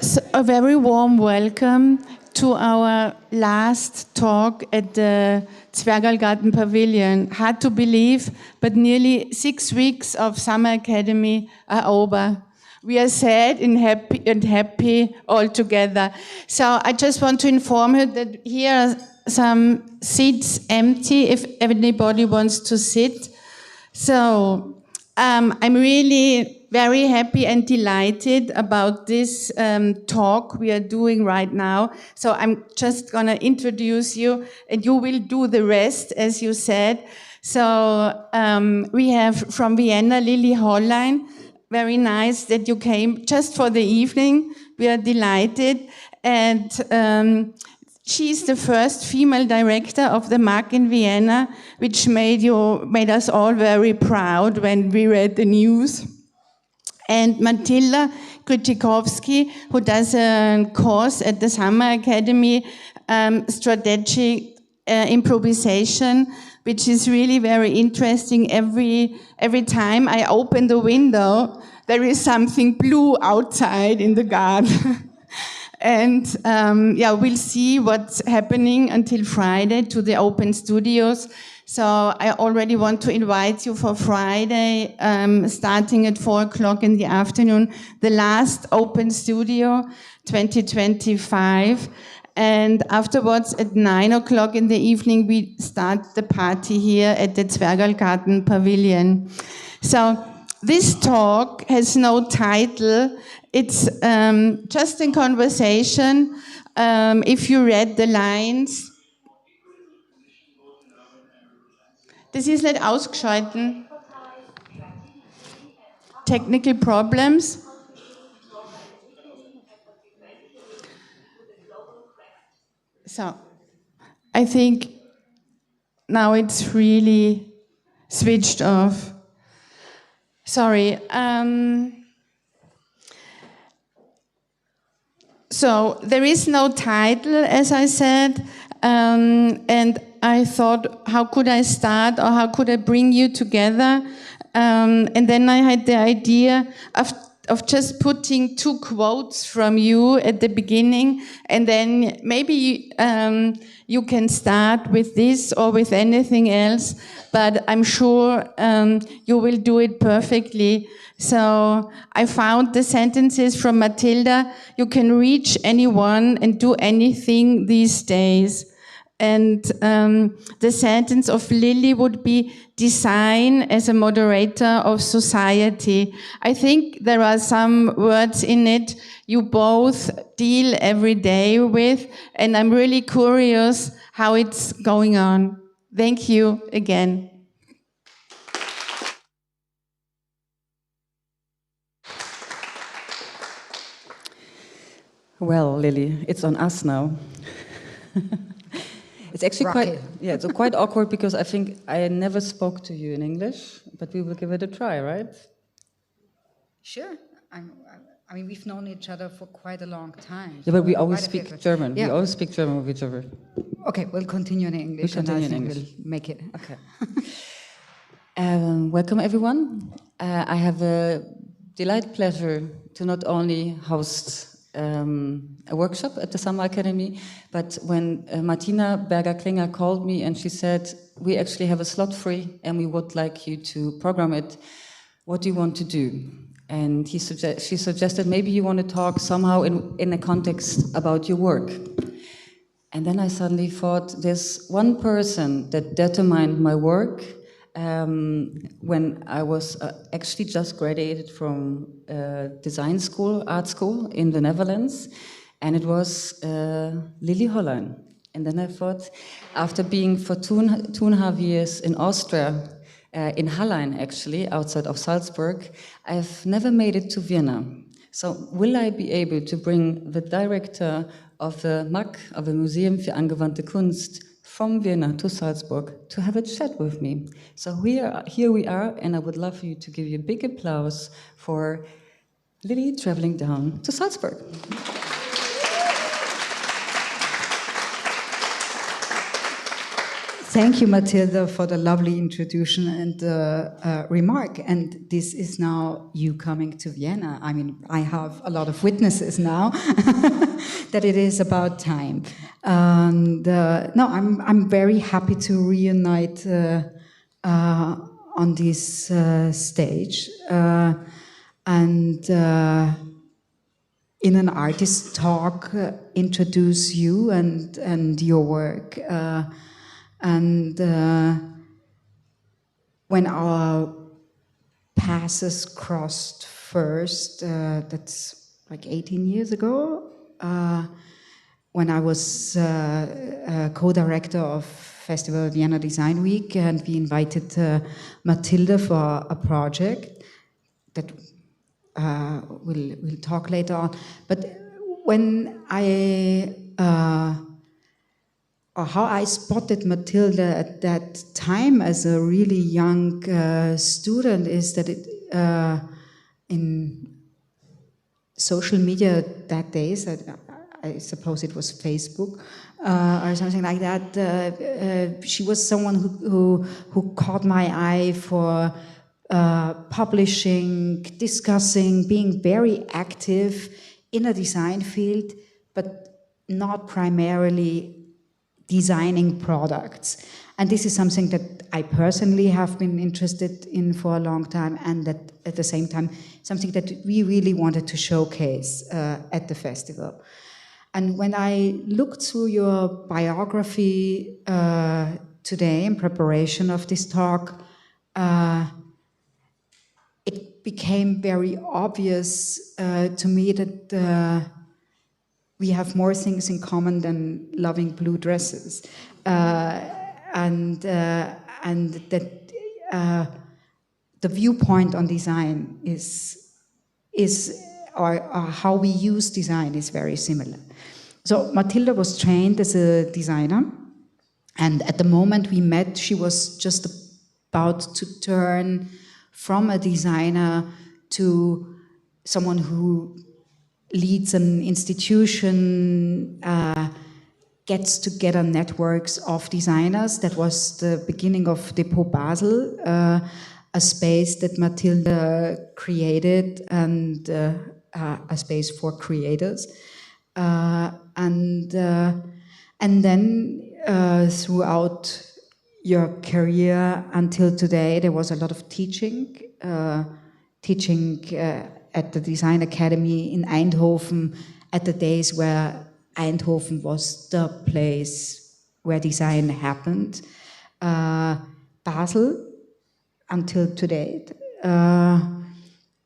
So a very warm welcome to our last talk at the Zwergalgarten Pavilion. Hard to believe, but nearly 6 weeks of Summer Academy are over. We are sad and happy all together. So I just want to inform you that here are some seats empty if anybody wants to sit. So I'm really very happy and delighted about this talk we are doing right now. So I'm just going to introduce you, and you will do the rest, as you said. So we have from Vienna, Lilli Hollein. Very nice that you came just for the evening. We are delighted. And she's the first female director of the MAC in Vienna, which made us all very proud when we read the news. And Matylda Krzykowski, who does a course at the Summer Academy, strategic improvisation, which is really very interesting. Every time I open the window, there is something blue outside in the garden. And we'll see what's happening until Friday to the open studios. So I already want to invite you for Friday, starting at 4 o'clock in the afternoon, the last open studio, 2025. And afterwards, at 9 o'clock in the evening, we start the party here at the Zwergalgarten Pavilion. So this talk has no title. It's just a conversation. If you read the lines. Das ist nicht ausgeschalten. Technical problems. So, I think now it's really switched off. Sorry. So there is no title, as I said, and I thought, how could I start, or how could I bring you together? And then I had the idea of just putting 2 quotes from you at the beginning, and then maybe you can start with this or with anything else, but I'm sure you will do it perfectly. So I found the sentences from Matylda. You can reach anyone and do anything these days. And the sentence of Lilli would be design as a moderator of society. I think there are some words in it you both deal every day with, and I'm really curious how it's going on. Thank you again. Well, Lilli, it's on us now. It's actually it's quite awkward because I think I never spoke to you in English, but we will give it a try, right? Sure. I mean, we've known each other for quite a long time. Yeah, but we always speak German. Yeah. We always speak German with each other. Okay, we'll continue in English, and I think we'll make it. Okay. Welcome, everyone. I have a delight pleasure to not only host a workshop at the Summer Academy, but when Martina Berger-Klinger called me and she said, we actually have a slot free and we would like you to program it, what do you want to do? And she suggested maybe you want to talk somehow in a context about your work. And then I suddenly thought, there's one person that determined my work when I was actually just graduated from design school, art school in the Netherlands, and it was Lilli Hollein. And then I thought, after being for two and a half years in Austria, in Hollein actually, outside of Salzburg, I've never made it to Vienna. So will I be able to bring the director of the MAK, of the Museum für Angewandte Kunst, from Vienna to Salzburg to have a chat with me? So here we are, and I would love for you to give you a big applause for Lilli traveling down to Salzburg. Thank you, Matylda, for the lovely introduction and remark. And this is now you coming to Vienna. I mean, I have a lot of witnesses now that it is about time. And no, I'm very happy to reunite on this stage and in an artist talk introduce you and your work. And when our paths crossed first, that's like 18 years ago, when I was co-director of Festival Vienna Design Week, and we invited Matylda for a project that we'll talk later on. But when how I spotted Matylda at that time as a really young student is that in social media that days, I suppose it was Facebook or something like that, she was someone who caught my eye for publishing, discussing, being very active in a design field, but not primarily designing products. And this is something that I personally have been interested in for a long time, and that at the same time, something that we really wanted to showcase at the festival. And when I looked through your biography today in preparation of this talk, it became very obvious to me that we have more things in common than loving blue dresses, and that the viewpoint on design or how we use design is very similar. So Matylda was trained as a designer, and at the moment we met, she was just about to turn from a designer to someone who leads an institution, gets together networks of designers. That was the beginning of Depot Basel, a space that Matylda created, and a space for creators. And then throughout your career until today, there was a lot of teaching at the Design Academy in Eindhoven, at the days where Eindhoven was the place where design happened. Basel, until today.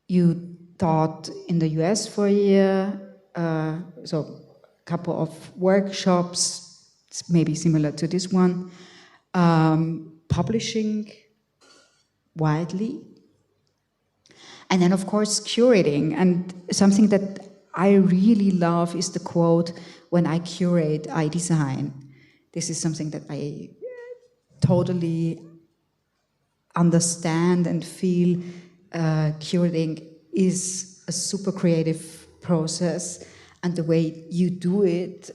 You taught in the US for a year, so a couple of workshops, maybe similar to this one, publishing widely. And then, of course, curating. And something that I really love is the quote, "When I curate, I design." This is something that I totally understand and feel. Curating is a super creative process, and the way you do it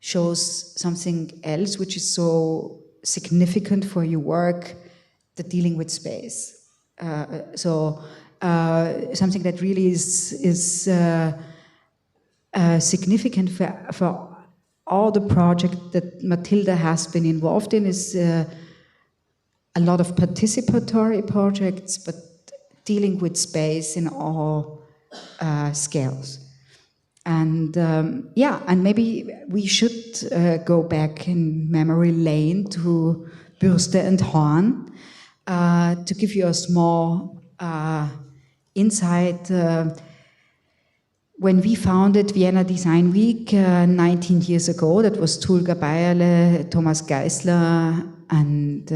shows something else which is so significant for your work, the dealing with space. Something that really is significant for all the projects that Matylda has been involved in is a lot of participatory projects, but dealing with space in all scales. And and maybe we should go back in memory lane to Bürste and Horn to give you a small insight. When we founded Vienna Design Week 19 years ago, that was Tulga Bayerle, Thomas Geisler, and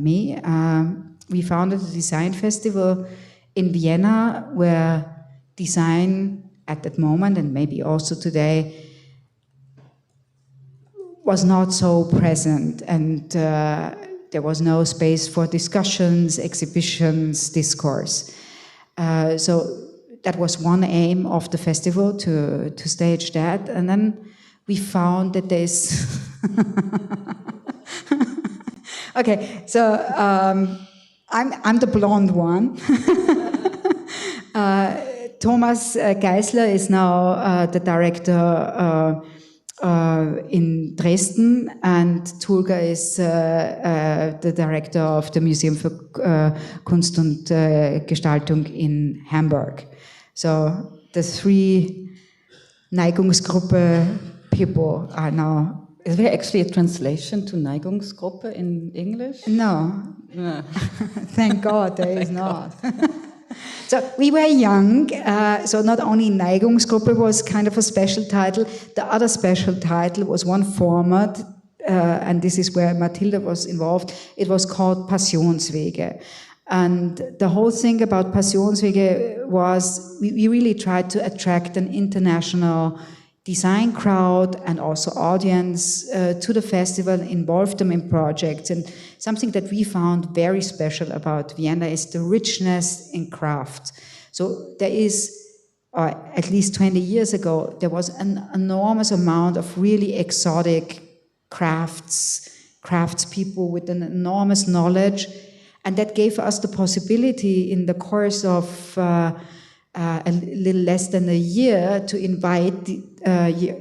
me. We founded a design festival in Vienna where design at that moment, and maybe also today, was not so present, and there was no space for discussions, exhibitions, discourse. So that was one aim of the festival, to stage that. And then we found that there's Okay, so I'm the blonde one. Thomas Geisler is now the director in Dresden, and Tulga is the director of the Museum für Kunst und Gestaltung in Hamburg. So the three Neigungsgruppe people are now. Is there actually a translation to Neigungsgruppe in English? No. Thank God there is not. So we were young, so not only Neigungsgruppe was kind of a special title, the other special title was one format, and this is where Matylda was involved. It was called Passionswege. And the whole thing about Passionswege was we really tried to attract an international design crowd and also audience to the festival, involve them in projects. And something that we found very special about Vienna is the richness in craft. So there is, at least 20 years ago, there was an enormous amount of really exotic craftspeople with an enormous knowledge. And that gave us the possibility in the course of a little less than a year to invite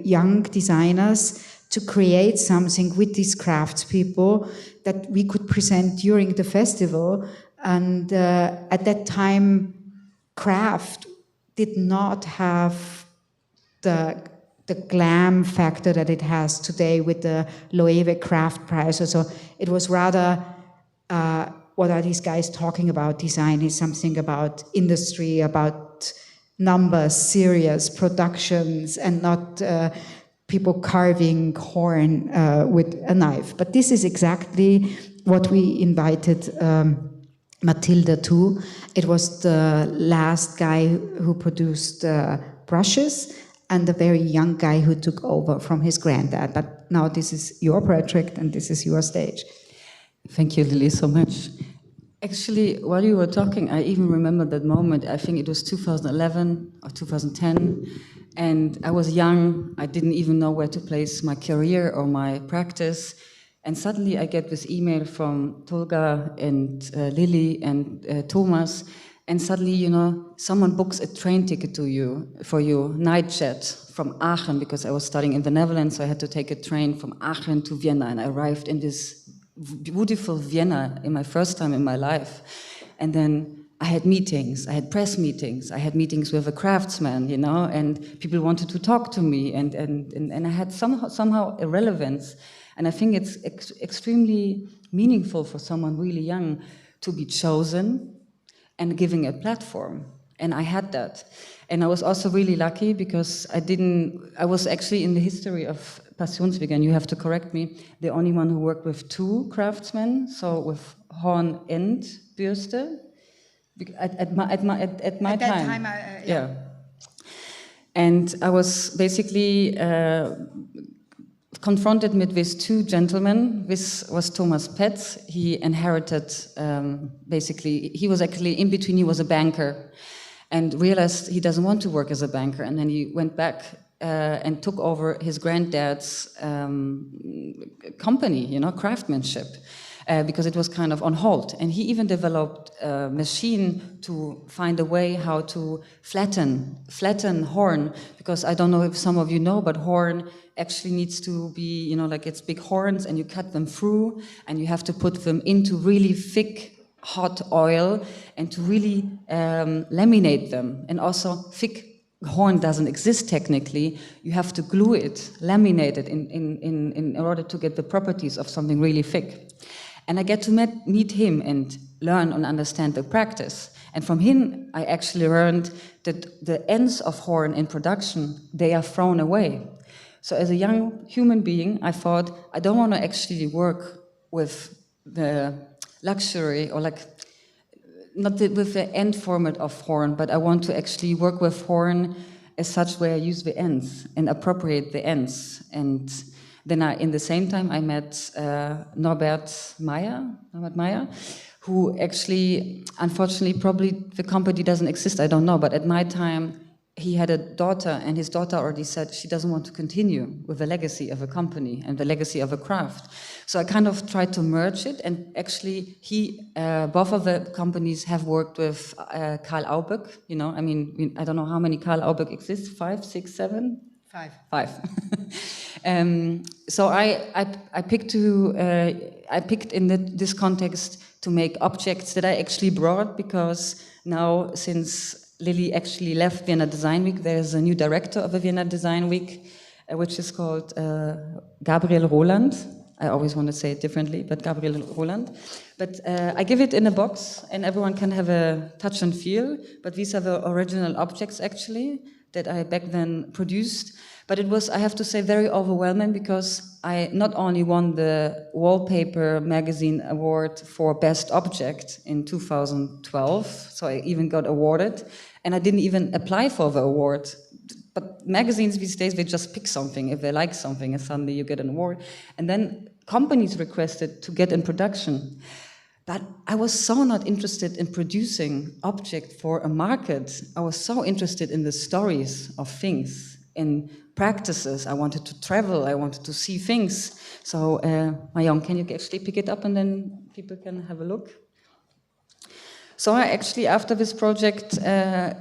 young designers to create something with these craftspeople that we could present during the festival. And at that time, craft did not have the glam factor that it has today with the Loewe Craft Prize. So it was rather, what are these guys talking about? Design is something about industry, about numbers, serious productions, and not people carving horn with a knife. But this is exactly what we invited Matylda to. It was the last guy who produced brushes and the very young guy who took over from his granddad. But now this is your project and this is your stage. Thank you, Lilli, so much. Actually, while you were talking, I even remember that moment. I think it was 2011 or 2010, and I was young. I didn't even know where to place my career or my practice. And suddenly I get this email from Tulga and Lilli and Thomas, and suddenly, you know, someone books a train ticket for you, night jet from Aachen, because I was studying in the Netherlands, so I had to take a train from Aachen to Vienna, and I arrived in this beautiful Vienna in my first time in my life. And then I had meetings, I had press meetings, I had meetings with a craftsman, you know, and people wanted to talk to me, and I had somehow a relevance. And I think it's extremely meaningful for someone really young to be chosen and giving a platform. And I had that. And I was also really lucky because I was actually in the history of Passionswege, and you have to correct me, the only one who worked with two craftsmen, so with Horn and Bürste, at my time. Yeah. And I was basically confronted with these two gentlemen. This was Thomas Petz. He inherited, basically, he was actually in between, he was a banker, and realized he doesn't want to work as a banker. And then he went back and took over his granddad's company, you know, craftsmanship, because it was kind of on hold. And he even developed a machine to find a way how to flatten horn, because I don't know if some of you know, but horn actually needs to be, you know, like it's big horns, and you cut them through, and you have to put them into really thick hot oil and to really laminate them. And also thick horn doesn't exist technically. You have to glue it, laminate it in order to get the properties of something really thick. And I get to meet him and learn and understand the practice. And from him, I actually learned that the ends of horn in production, they are thrown away. So as a young human being, I thought, I don't want to actually work with the luxury, or like, not with the end format of horn, but I want to actually work with horn as such where I use the ends and appropriate the ends. And then in the same time, I met Norbert Meyer, who actually, unfortunately, probably the company doesn't exist, I don't know, but at my time, he had a daughter, and his daughter already said she doesn't want to continue with the legacy of a company and the legacy of a craft. So I kind of tried to merge it, and actually both of the companies have worked with Karl Aubeck, you know, I mean, I don't know how many Karl Aubeck exist, 5, 6, 7? 5. So I picked in this context to make objects that I actually brought, because now, since Lilli actually left Vienna Design Week, there's a new director of the Vienna Design Week, which is called Gabriel Roland. I always want to say it differently, but Gabriel Roland. But I give it in a box, and everyone can have a touch and feel. But these are the original objects, actually, that I back then produced. But it was, I have to say, very overwhelming, because I not only won the Wallpaper magazine award for Best Object in 2012, so I even got awarded, and I didn't even apply for the award. But magazines these days, they just pick something. If they like something, and suddenly you get an award. And then companies requested to get in production. But I was so not interested in producing object for a market. I was so interested in the stories of things, in practices. I wanted to travel, I wanted to see things. So, Mayon, can you actually pick it up and then people can have a look? So I actually, after this project,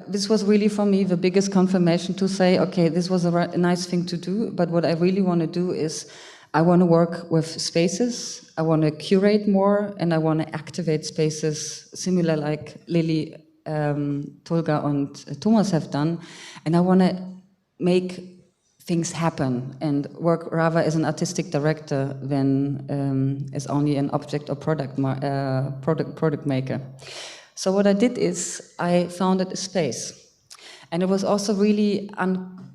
this was really for me the biggest confirmation to say, okay, this was a nice thing to do, but what I really want to do is I want to work with spaces, I want to curate more, and I want to activate spaces similar like Lilli, Tolga and Thomas have done, and I want to make things happen and work rather as an artistic director than as only an object or product maker. So what I did is I founded a space, and it was also really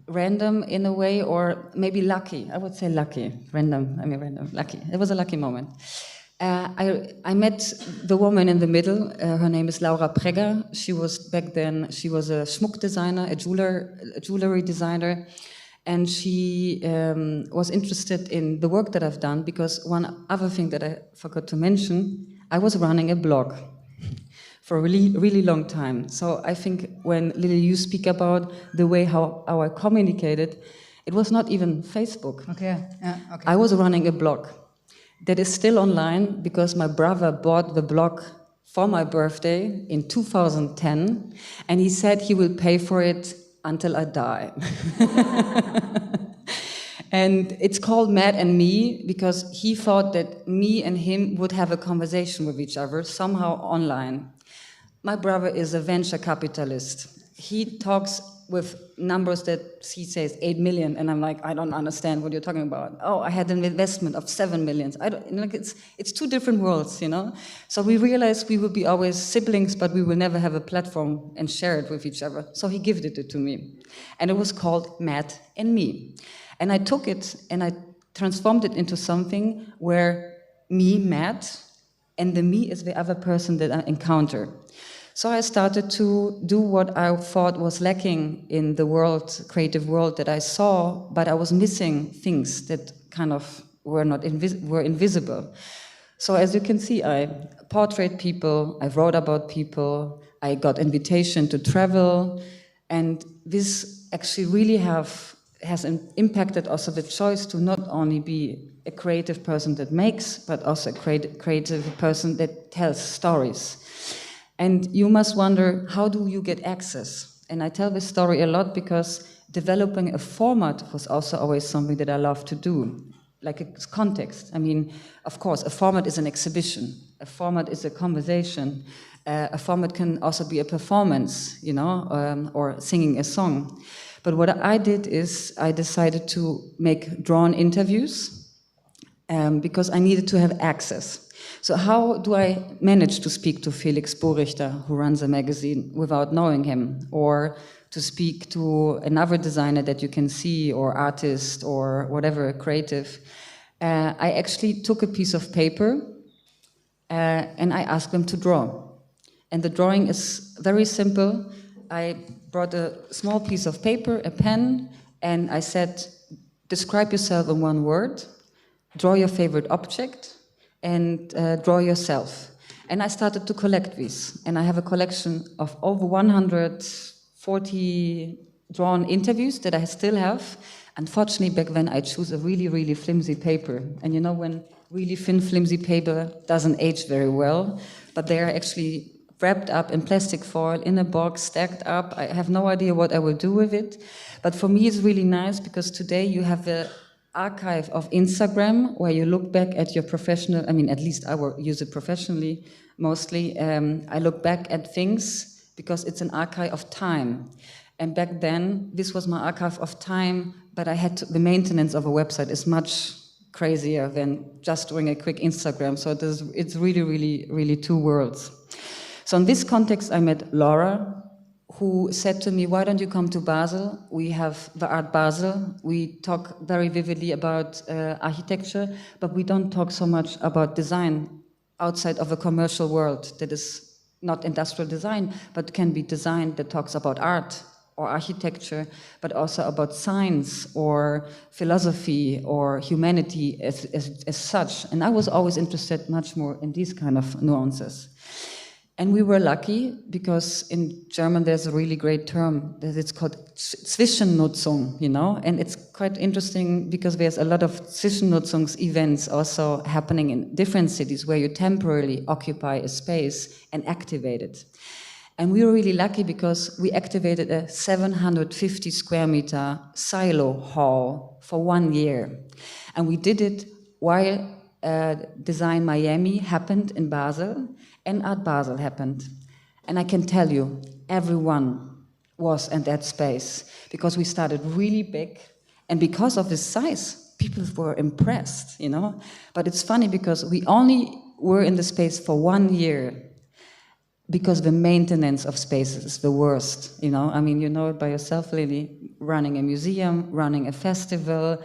random in a way, or maybe lucky. I would say lucky. Random, lucky. It was a lucky moment. I met the woman in the middle. Her name is Laura Pregger. She was back then, she was a Schmuck designer, a jewelry designer. And she was interested in the work that I've done, because one other thing that I forgot to mention, I was running a blog for a really, really long time. So I think when Lilli, you speak about the way how I communicated, it was not even Facebook. Okay. Yeah, okay. I was running a blog that is still online, because my brother bought the blog for my birthday in 2010, and he said he will pay for it until I die. And it's called Matt and Me, because he thought that me and him would have a conversation with each other somehow online. My brother is a venture capitalist. He talks with numbers that he says 8 million, and I'm like, I don't understand what you're talking about. Oh, I had an investment of 7 million. It's two different worlds, you know? So we realized we will be always siblings, but we will never have a platform and share it with each other. So he gifted it to me. And it was called Matt and Me. And I took it and I transformed it into something where me, Matt, and the me is the other person that I encounter. So I started to do what I thought was lacking in the world, creative world that I saw, but I was missing things that kind of were invisible. So as you can see, I portrait people, I wrote about people, I got invitation to travel, and this actually really has impacted also the choice to not only be a creative person that makes, but also a creative person that tells stories. And you must wonder, how do you get access? And I tell this story a lot because developing a format was also always something that I love to do, like a context. I mean, of course, a format is an exhibition. A format is a conversation. A format can also be a performance, you know, or singing a song. But what I did is I decided to make drawn interviews because I needed to have access. So how do I manage to speak to Felix Borichter, who runs a magazine, without knowing him? Or to speak to another designer that you can see, or artist, or whatever, creative? I actually took a piece of paper and I asked them to draw. And the drawing is very simple. I brought a small piece of paper, a pen, and I said, describe yourself in one word, draw your favorite object, and draw yourself. And I started to collect these. And I have a collection of over 140 drawn interviews that I still have. Unfortunately, back then I chose a really, really flimsy paper. And you know, when really thin, flimsy paper doesn't age very well, but they are actually wrapped up in plastic foil in a box, stacked up. I have no idea what I will do with it. But for me, it's really nice because today you have an archive of Instagram where you look back at your professional, I mean, at least I will use it professionally mostly. I look back at things because it's an archive of time. And back then, this was my archive of time, but I had the maintenance of a website is much crazier than just doing a quick Instagram. So it's really, really, really two worlds. So in this context, I met Laura, who said to me, why don't you come to Basel? We have the Art Basel. We talk very vividly about architecture, but we don't talk so much about design outside of a commercial world that is not industrial design, but can be design that talks about art or architecture, but also about science or philosophy or humanity as such. And I was always interested much more in these kind of nuances. And we were lucky because in German there's a really great term that it's called Zwischennutzung, you know, and it's quite interesting because there's a lot of Zwischennutzungs events also happening in different cities where you temporarily occupy a space and activate it. And we were really lucky because we activated a 750 square meter silo hall for 1 year. And we did it while Design Miami happened in Basel and Art Basel happened. And I can tell you, everyone was in that space because we started really big. And because of the size, people were impressed, you know. But it's funny because we only were in the space for 1 year because the maintenance of spaces is the worst, you know. I mean, you know it by yourself, Lilli, running a museum, running a festival,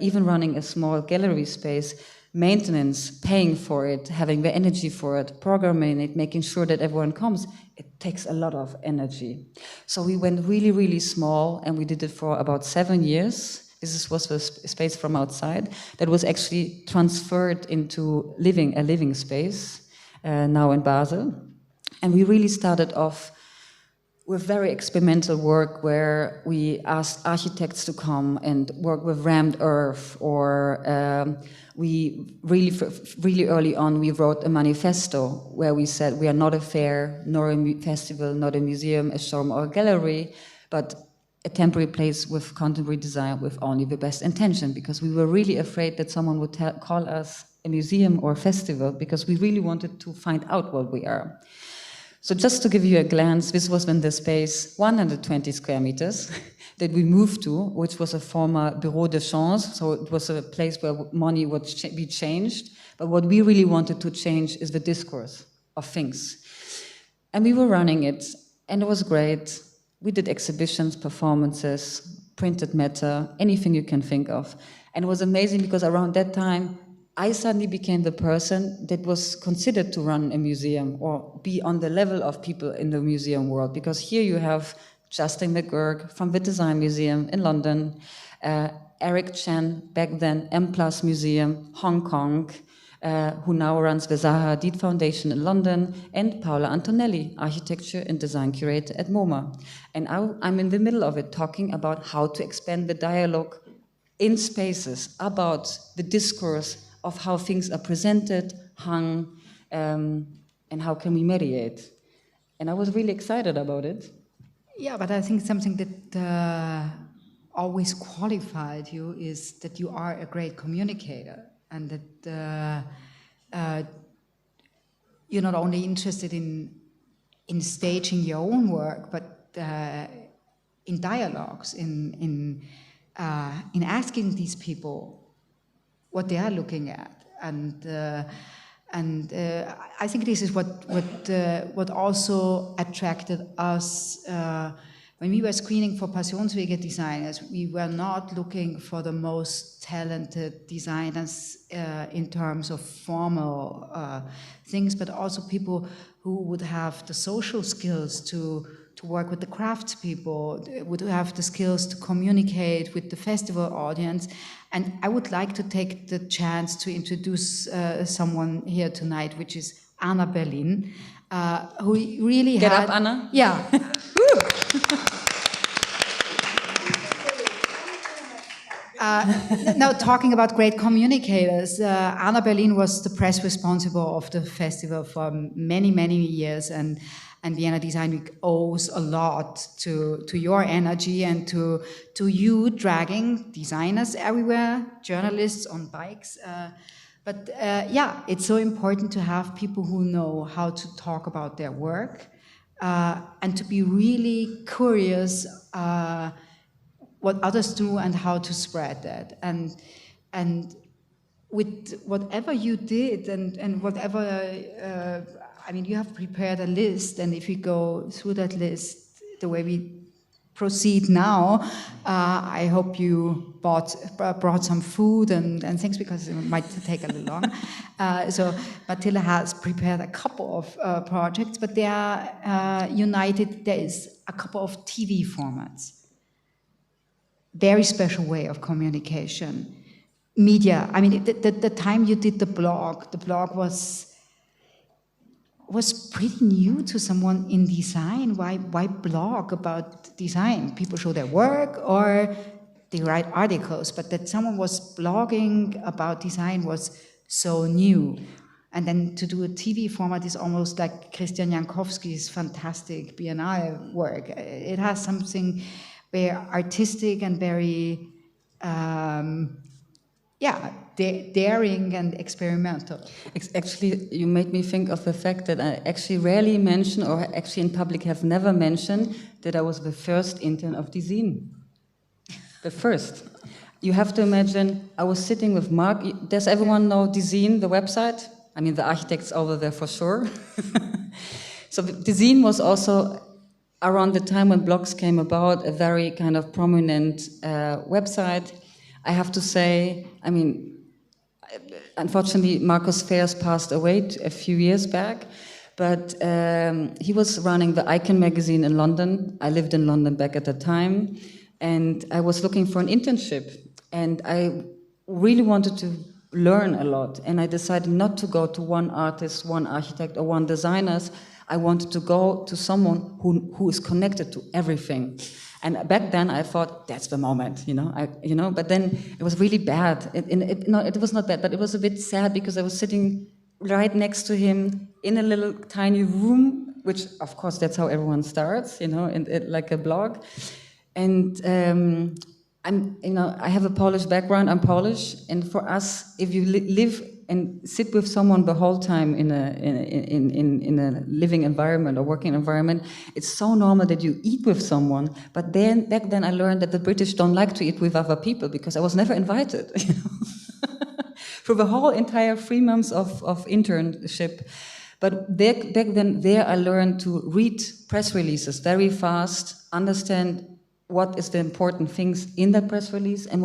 even running a small gallery space, maintenance, paying for it, having the energy for it, programming it, making sure that everyone comes, it takes a lot of energy. So we went really, really small, and we did it for about 7 years. This was the space from outside that was actually transferred into a living space now in Basel. And we really started off with very experimental work where we asked architects to come and work with rammed earth, or we really early on we wrote a manifesto where we said we are not a fair, nor a festival, not a museum, a showroom or a gallery, but a temporary place with contemporary design with only the best intention, because we were really afraid that someone would call us a museum or a festival, because we really wanted to find out what we are. So just to give you a glance, this was when the space, 120 square meters, that we moved to, which was a former bureau de change, so it was a place where money would be changed. But what we really wanted to change is the discourse of things. And we were running it, and it was great. We did exhibitions, performances, printed matter, anything you can think of. And it was amazing because around that time, I suddenly became the person that was considered to run a museum or be on the level of people in the museum world. Because here you have Justin McGurk from the Design Museum in London, Eric Chen, back then M+ Museum, Hong Kong, who now runs the Zaha Hadid Foundation in London, and Paola Antonelli, architecture and design curator at MoMA. And I'm in the middle of it, talking about how to expand the dialogue in spaces about the discourse of how things are presented, hung, and how can we mediate. And I was really excited about it. Yeah, but I think something that always qualified you is that you are a great communicator, and that you're not only interested in staging your own work, but in dialogues, in asking these people what they are looking at, and I think this is what also attracted us when we were screening for Passionswege designers. We were not looking for the most talented designers in terms of formal things, but also people who would have the social skills to work with the craftspeople, would have the skills to communicate with the festival audience. And I would like to take the chance to introduce someone here tonight, which is Anna Berlin, who really Get up, Anna. Yeah. Now, talking about great communicators, Anna Berlin was the press responsible of the festival for many, many years, and Vienna Design Week owes a lot to your energy and to you dragging designers everywhere, journalists on bikes. But it's so important to have people who know how to talk about their work and to be really curious what others do and how to spread that. And with whatever you did and whatever, you have prepared a list, and if we go through that list the way we proceed now, I hope you brought some food and things, because it might take a little long. So Matylda has prepared a couple of projects, but they are united. There is a couple of TV formats. Very special way of communication. Media. I mean, the time you did the blog was pretty new to someone in design. Why blog about design? People show their work or they write articles, but that someone was blogging about design was so new. And then to do a TV format is almost like Christian Jankowski's fantastic Biennale work. It has something very artistic and very, daring and experimental. Actually, you made me think of the fact that I actually rarely mention, or actually in public have never mentioned, that I was the first intern of Design. The first. You have to imagine, I was sitting with Mark. Does everyone know Design, the website? I mean, the architects over there for sure. So Design was also, around the time when blogs came about, a very kind of prominent website. I have to say, I mean, unfortunately, Marcus Fairs passed away a few years back, but he was running the Icon magazine in London. I lived in London back at the time, and I was looking for an internship, and I really wanted to learn a lot, and I decided not to go to one artist, one architect, or one designer. I wanted to go to someone who is connected to everything. And back then I thought, that's the moment, but then it was really bad. It was not bad, but it was a bit sad, because I was sitting right next to him in a little tiny room, which of course that's how everyone starts, like a blog. And I have a Polish background, I'm Polish, and for us, if you live and sit with someone the whole time in a living environment or working environment, it's so normal that you eat with someone. But then back then I learned that the British don't like to eat with other people, because I was never invited. For the whole entire 3 months of internship. But back then I learned to read press releases very fast, understand what is the important things in that press release, and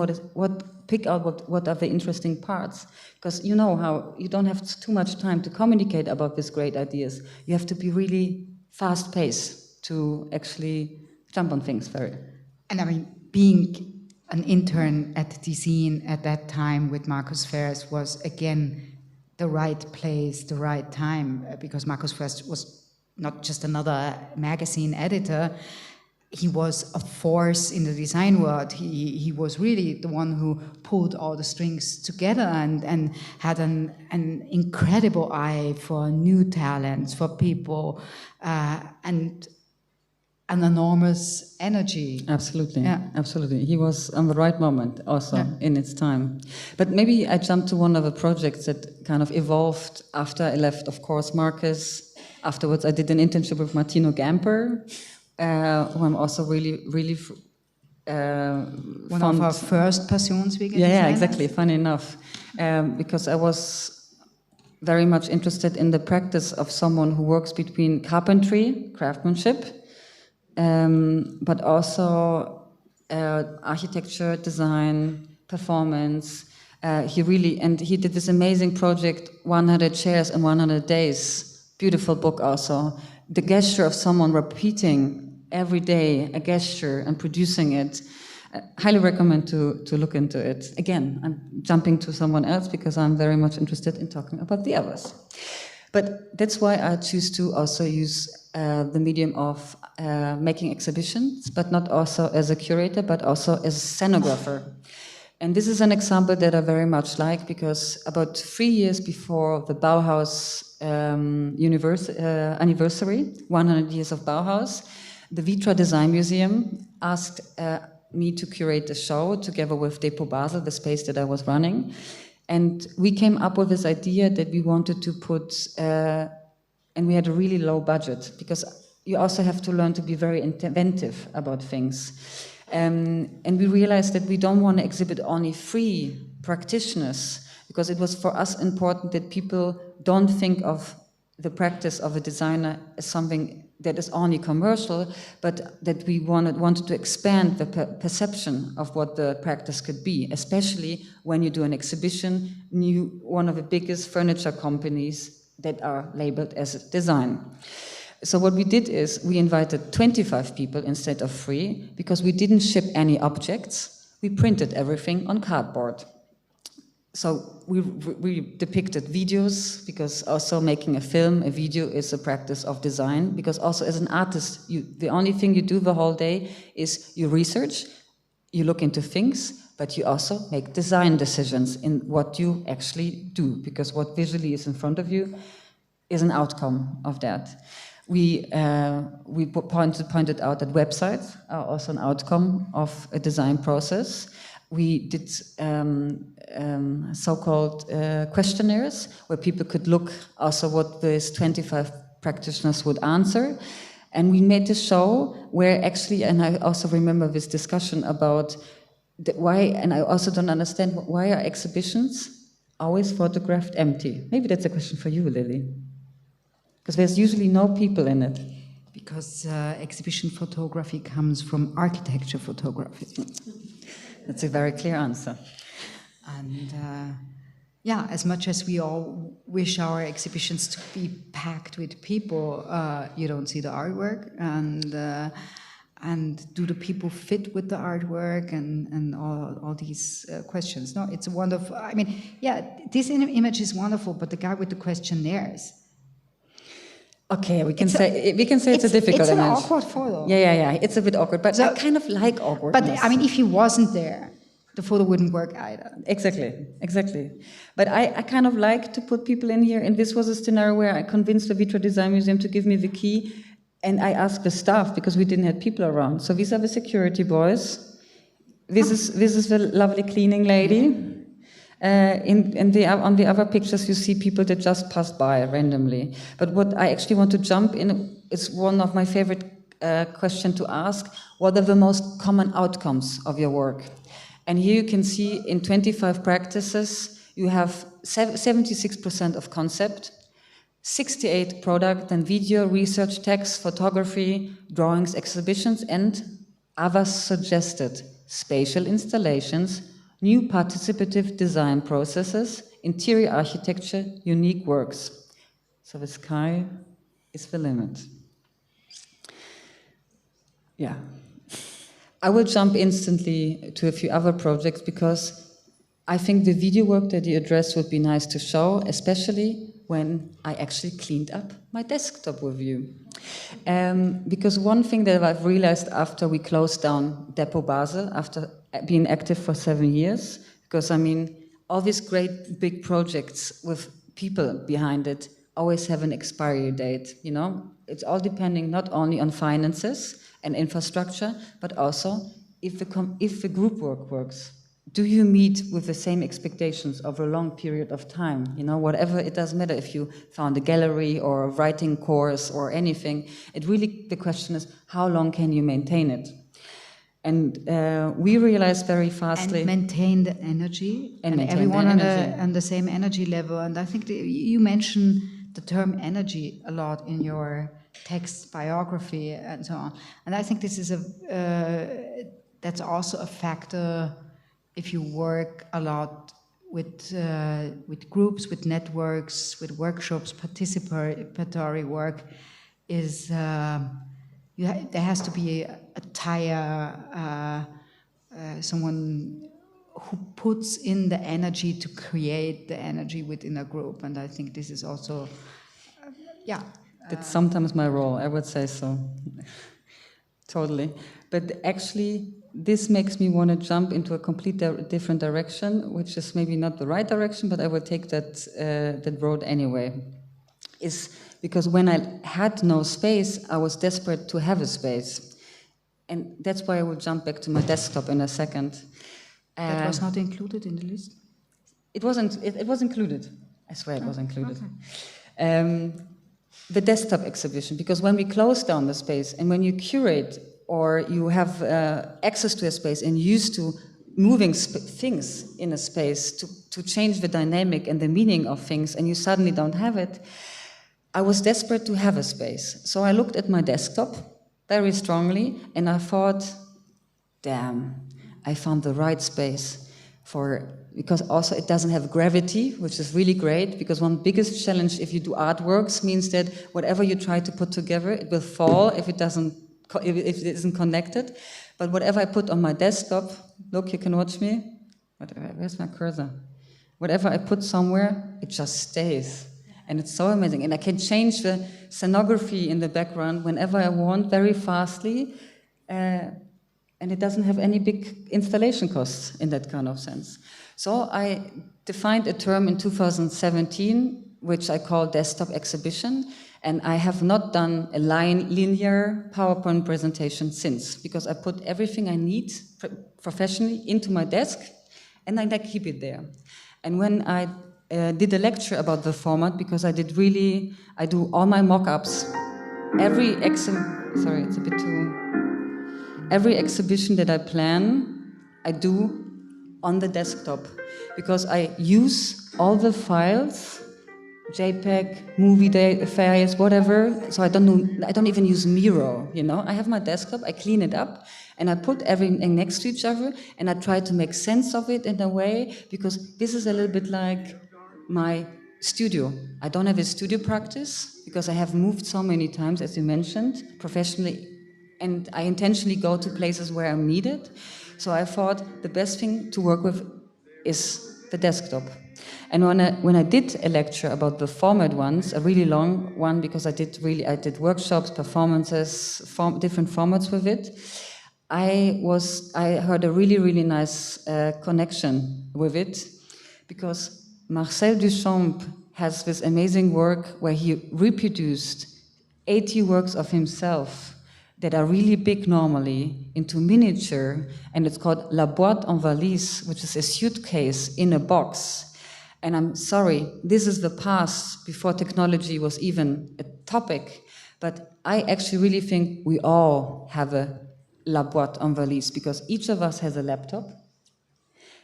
pick out what are the interesting parts. Because you know how you don't have too much time to communicate about these great ideas. You have to be really fast-paced to actually jump on things very. And I mean, being an intern at Design at that time with Marcus Fairs was again the right place, the right time, because Marcus Fairs was not just another magazine editor. He was a force in the design world. He was really the one who pulled all the strings together and had an incredible eye for new talents, for people, and an enormous energy. Absolutely, yeah. Absolutely. He was on the right moment also in its time. But maybe I jumped to one of the projects that kind of evolved after I left, of course, Marcus. Afterwards, I did an internship with Martino Gamper, who I'm also really one of our first Passionswege. Yeah, exactly. Funny enough, because I was very much interested in the practice of someone who works between carpentry, craftsmanship, but also architecture, design, performance. He did this amazing project, 100 Chairs in 100 Days. Beautiful book also. The gesture of someone repeating every day a gesture and producing it. Highly recommend to look into it. Again, I'm jumping to someone else because I'm very much interested in talking about the others. But that's why I choose to also use the medium of making exhibitions, but not also as a curator, but also as a scenographer. And this is an example that I very much like, because about 3 years before the Bauhaus anniversary, 100 years of Bauhaus, the Vitra Design Museum asked me to curate a show together with Depot Basel, the space that I was running. And we came up with this idea that we wanted to put, and we had a really low budget, because you also have to learn to be very inventive about things. And we realized that we don't want to exhibit only free practitioners, because it was for us important that people don't think of the practice of a designer as something that is only commercial, but that we wanted to expand the perception of what the practice could be, especially when you do an exhibition, one of the biggest furniture companies that are labeled as design. So what we did is we invited 25 people instead of 3, because we didn't ship any objects. We printed everything on cardboard. So we depicted videos, because also making a film, a video is a practice of design, because also as an artist, the only thing you do the whole day is you research, you look into things, but you also make design decisions in what you actually do, because what visually is in front of you is an outcome of that. We pointed out that websites are also an outcome of a design process. We did so-called questionnaires where people could look also what these 25 practitioners would answer. And we made a show where actually, and I also remember this discussion about why, and I also don't understand, why are exhibitions always photographed empty? Maybe that's a question for you, Lilli. Because there's usually no people in it. Because exhibition photography comes from architecture photography. That's a very clear answer. And yeah, as much as we all wish our exhibitions to be packed with people, you don't see the artwork, and do the people fit with the artwork, and all these questions. No, it's wonderful. I mean, yeah, this image is wonderful, but the guy with the questionnaires. Okay, we can say it's a difficult image. It's an image. awkward photo. Yeah. It's a bit awkward, but I kind of like awkwardness. But I mean, if he wasn't there, the photo wouldn't work either. Exactly. But I kind of like to put people in here, and this was a scenario where I convinced the Vitra Design Museum to give me the key, and I asked the staff, because we didn't have people around. So these are the security boys. This is the lovely cleaning lady. On the other pictures, you see people that just passed by randomly. But what I actually want to jump in is one of my favorite questions to ask: what are the most common outcomes of your work? And here you can see in 25 practices, you have 76% of concept, 68 product and video, research, text, photography, drawings, exhibitions, and other suggested spatial installations, new participative design processes, interior architecture, unique works. So the sky is the limit. Yeah. I will jump instantly to a few other projects, because I think the video work that you addressed would be nice to show, especially when I actually cleaned up my desktop with you. Because one thing that I've realized after we closed down Depot Basel, after being active for 7 years, because I mean, all these great big projects with people behind it always have an expiry date, you know? It's all depending not only on finances and infrastructure, but also if the group work works. Do you meet with the same expectations over a long period of time? You know, whatever, it doesn't matter if you found a gallery or a writing course or anything. It really, the question is, how long can you maintain it? And we realized very fastly... And maintain the energy, and everyone on the same energy level. And I think you mentioned the term energy a lot in your text biography and so on. And I think this is that's also a factor if you work a lot with groups, with networks, with workshops, participatory work, is there has to be a tire, someone who puts in the energy to create the energy within a group. And I think this is also, That's sometimes my role, I would say so. Totally. But actually, this makes me want to jump into a different direction, which is maybe not the right direction, but I will take that road anyway. Is because when I had no space, I was desperate to have a space. And that's why I will jump back to my desktop in a second. That was not included in the list? It wasn't. It was included. I swear it was included. Okay. The desktop exhibition, because when we close down the space and when you curate or you have access to a space and used to moving things in a space to change the dynamic and the meaning of things, and you suddenly don't have it, I was desperate to have a space. So I looked at my desktop very strongly and I thought, damn, I found the right space because also it doesn't have gravity, which is really great, because one biggest challenge if you do artworks means that whatever you try to put together, it will fall if it isn't connected. But whatever I put on my desktop, look, you can watch me. Where's my cursor? Whatever I put somewhere, it just stays. And it's so amazing. And I can change the scenography in the background whenever I want, very fastly. And it doesn't have any big installation costs in that kind of sense. So I defined a term in 2017, which I call desktop exhibition. And I have not done a linear PowerPoint presentation since, because I put everything I need professionally into my desk, and I keep it there. And when I did a lecture about the format, because I do all my mock-ups. Every exhibition that I plan, I do on the desktop, because I use all the files, JPEG, movie files, whatever. So I don't even use Miro. I have my desktop, I clean it up, and I put everything next to each other, and I try to make sense of it in a way, because this is a little bit like my studio. I don't have a studio practice because I have moved so many times, as you mentioned, professionally, and I intentionally go to places where I'm needed. So I thought the best thing to work with is the desktop. And when I did a lecture about the format once, a really long one, because I did workshops, performances, different formats with it, I heard a really, really nice connection with it, because Marcel Duchamp has this amazing work where he reproduced 80 works of himself that are really big normally into miniature, and it's called La Boîte en Valise, which is a suitcase in a box. And I'm sorry, this is the past before technology was even a topic, but I actually really think we all have a La Boîte en Valise, because each of us has a laptop,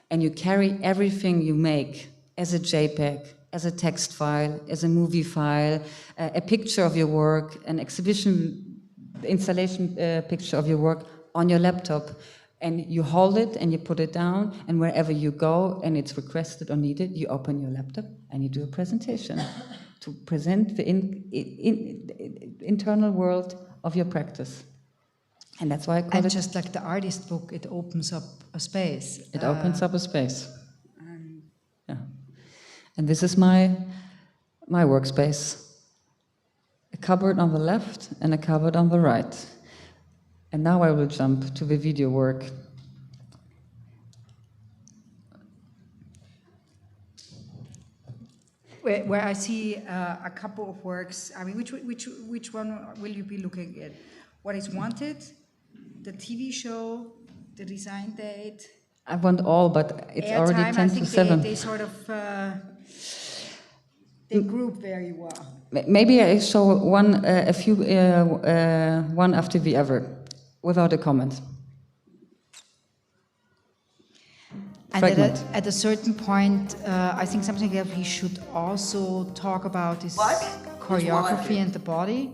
and you carry everything you make as a JPEG, as a text file, as a movie file, a picture of your work, an installation picture of your work on your laptop, and you hold it and you put it down, and wherever you go and it's requested or needed, you open your laptop and you do a presentation to present the internal world of your practice. And that's why I call it... And just like the artist book, it opens up a space. It opens up a space. Yeah. And this is my workspace. A cupboard on the left and a cupboard on the right. And now I will jump to the video work. Where I see a couple of works. I mean, which one will you be looking at? What is wanted? The TV show? The design date? I want all, but it's Airtime, already 10 to 7. They sort of they group very well. Maybe I show one after the other, without a comment. And at a certain point, I think something that we should also talk about is choreography and the body.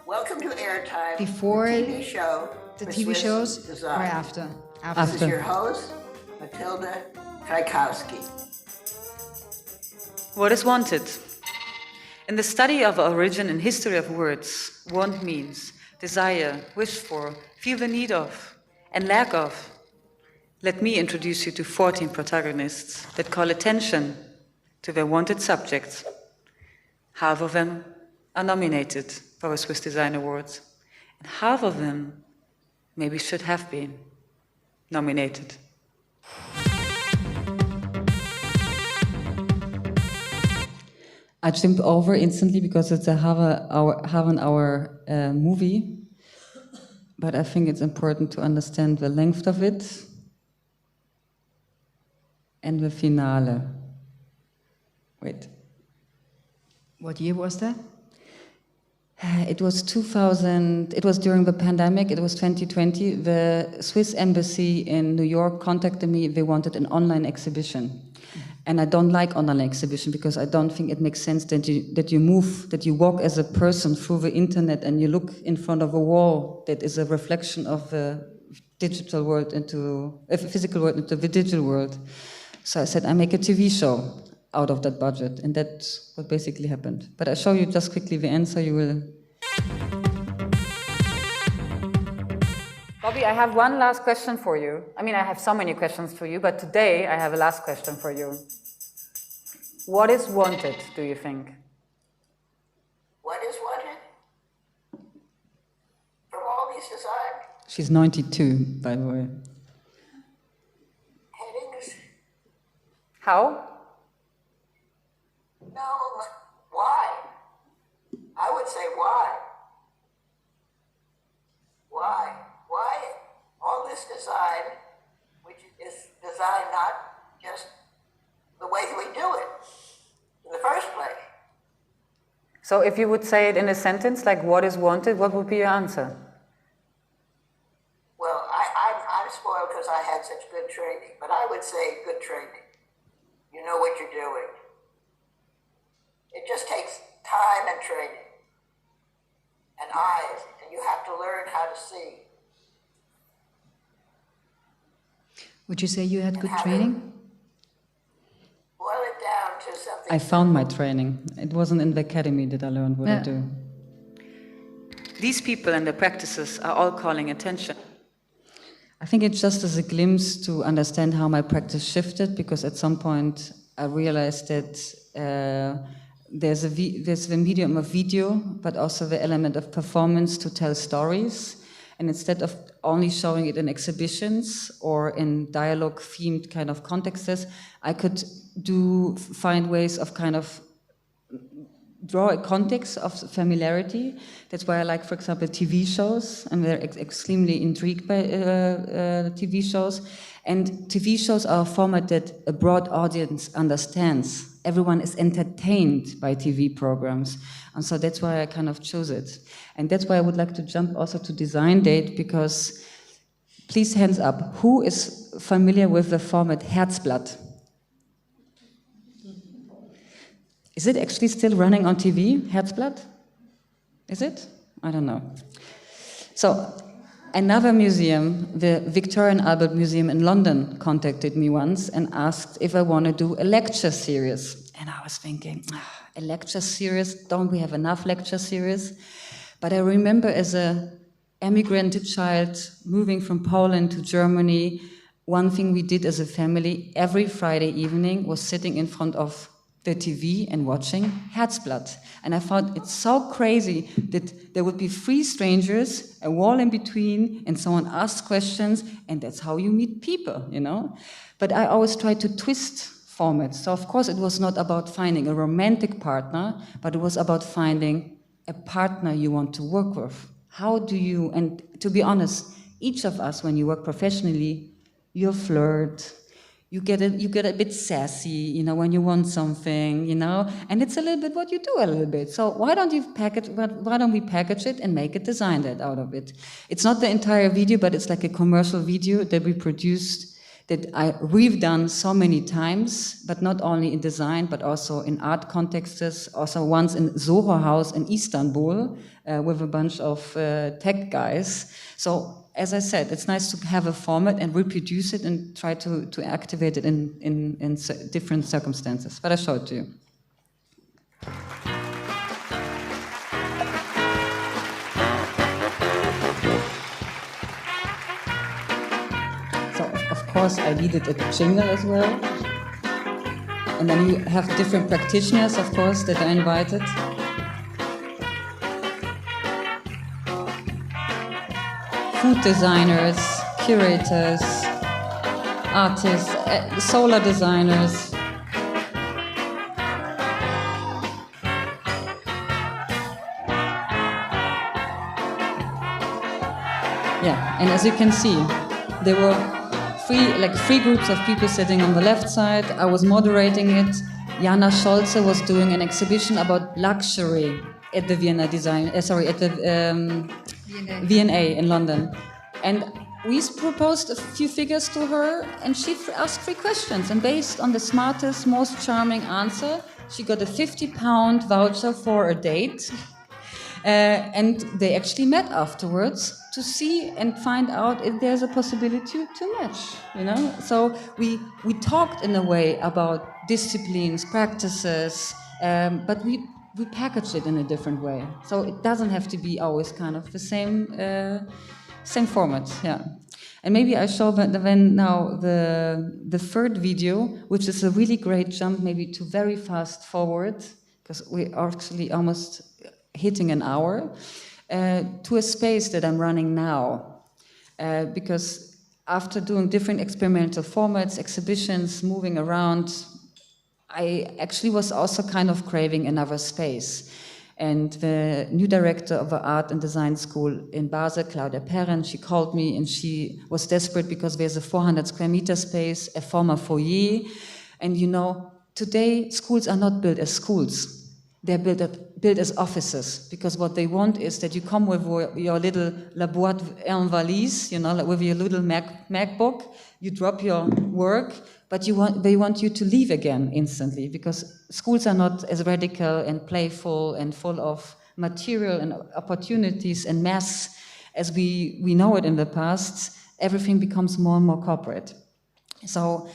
Welcome to Airtime. Before the TV shows, or after? This is your host, Matylda Krzykowski. What is wanted? In the study of origin and history of words, want means desire, wish for, feel the need of, and lack of. Let me introduce you to 14 protagonists that call attention to their wanted subjects. Half of them are nominated for a Swiss Design Awards, and half of them maybe should have been. nominated. I jumped over instantly because it's a half an hour movie, but I think it's important to understand the length of it and the finale. Wait. What year was that? It was 2000, it was during the pandemic, it was 2020. The Swiss embassy in New York contacted me, they wanted an online exhibition. And I don't like online exhibition because I don't think it makes sense that you walk as a person through the internet and you look in front of a wall that is a reflection of the digital world into a physical world into the digital world. So I said I make a TV show out of that budget, and that's what basically happened. But I show you just quickly the answer. You will. Bobby, I have one last question for you. I mean, I have so many questions for you, but today I have a last question for you. What is wanted, do you think? What is wanted? From all these designs? She's 92, by the way. Headings? How? No. Why? I would say why. Why? Why all this design, which is designed not just the way we do it in the first place? So if you would say it in a sentence, like what is wanted, what would be your answer? Well, I'm spoiled because I had such good training, but I would say good training. You know what you're doing. It just takes time and training and eyes, and you have to learn how to see. Would you say you had good training? Boil it down to something. I found my training. It wasn't in the academy that I learned what I do. These people and their practices are all calling attention. I think it's just as a glimpse to understand how my practice shifted, because at some point I realized that there's the medium of video, but also the element of performance to tell stories. And instead of only showing it in exhibitions or in dialogue-themed kind of contexts, I could find ways of kind of draw a context of familiarity. That's why I like, for example, TV shows, and we're extremely intrigued by TV shows. And TV shows are a format that a broad audience understands. Everyone is entertained by TV programs. And so that's why I kind of chose it. And that's why I would like to jump also to Design Date, because, please hands up, who is familiar with the format Herzblatt? Is it actually still running on TV, Herzblatt? Is it? I don't know. So, another museum, the Victoria and Albert Museum in London, contacted me once and asked if I want to do a lecture series. And I was thinking, a lecture series? Don't we have enough lecture series? But I remember as an emigrant child moving from Poland to Germany, one thing we did as a family every Friday evening was sitting in front of the TV and watching Herzblatt. And I found it so crazy that there would be three strangers, a wall in between, and someone asks questions, and that's how you meet people, you know? But I always tried to twist formats. So of course it was not about finding a romantic partner, but it was about finding a partner you want to work with. How do you, and to be honest, each of us, when you work professionally, you flirt, you get a bit sassy, you know, when you want something, you know, and it's a little bit what you do a little bit. So why don't we package it and make a design that out of it? It's not the entire video, but it's like a commercial video that we produced that we've done so many times, but not only in design, but also in art contexts. Also once in Soho House in Istanbul with a bunch of tech guys. So as I said, it's nice to have a format and reproduce it and try to activate it in different circumstances. But I show it to you. So, of course, I needed a jingle as well. And then you have different practitioners, of course, that are invited. Food designers, curators, artists, solar designers. Yeah, and as you can see, there were three groups of people sitting on the left side. I was moderating it. Jana Scholze was doing an exhibition about luxury at the Vienna V&A in London. And we proposed a few figures to her, and she asked 3 questions. And based on the smartest, most charming answer, she got a £50 voucher for a date. And they actually met afterwards to see and find out if there's a possibility to match, you know? So we talked in a way about disciplines, practices, but we packaged it in a different way. So it doesn't have to be always kind of the same format, yeah. And maybe I show then now the third video, which is a really great jump, maybe to very fast forward, because we are actually almost hitting an hour, to a space that I'm running now. Because after doing different experimental formats, exhibitions, moving around, I actually was also kind of craving another space. And the new director of the art and design school in Basel, Claudia Perren, she called me and she was desperate because there's a 400 square meter space, a former foyer. And you know, today schools are not built as schools. They're built as offices, because what they want is that you come with your little La Boîte en Valise, you know, like with your little MacBook, you drop your work, but they want you to leave again instantly, because schools are not as radical and playful and full of material and opportunities and mass as we know it in the past. Everything becomes more and more corporate. So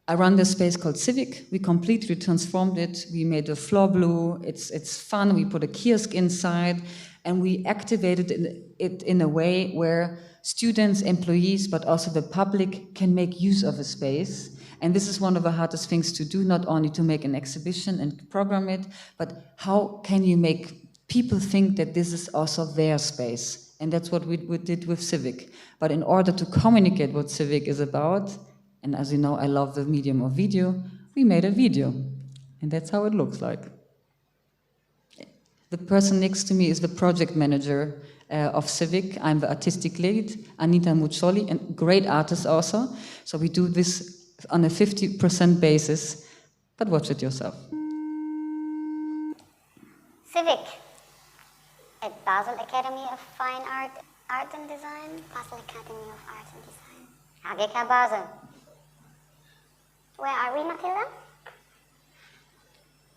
I run this space called Civic. We completely transformed it. We made the floor blue. It's fun. We put a kiosk inside, and we activated it in a way where students, employees, but also the public can make use of a space. And this is one of the hardest things to do, not only to make an exhibition and program it, but how can you make people think that this is also their space? And that's what we did with Civic. But in order to communicate what Civic is about, and as you know, I love the medium of video, we made a video. And that's how it looks like. The person next to me is the project manager of Civic. I'm the artistic lead, Anita Muccioli, and great artist also. So we do this on a 50% basis, but watch it yourself. Civic at Basel Academy of Fine Art, Art and Design. Basel Academy of Art and Design. HGK Basel. Where are we, Matylda?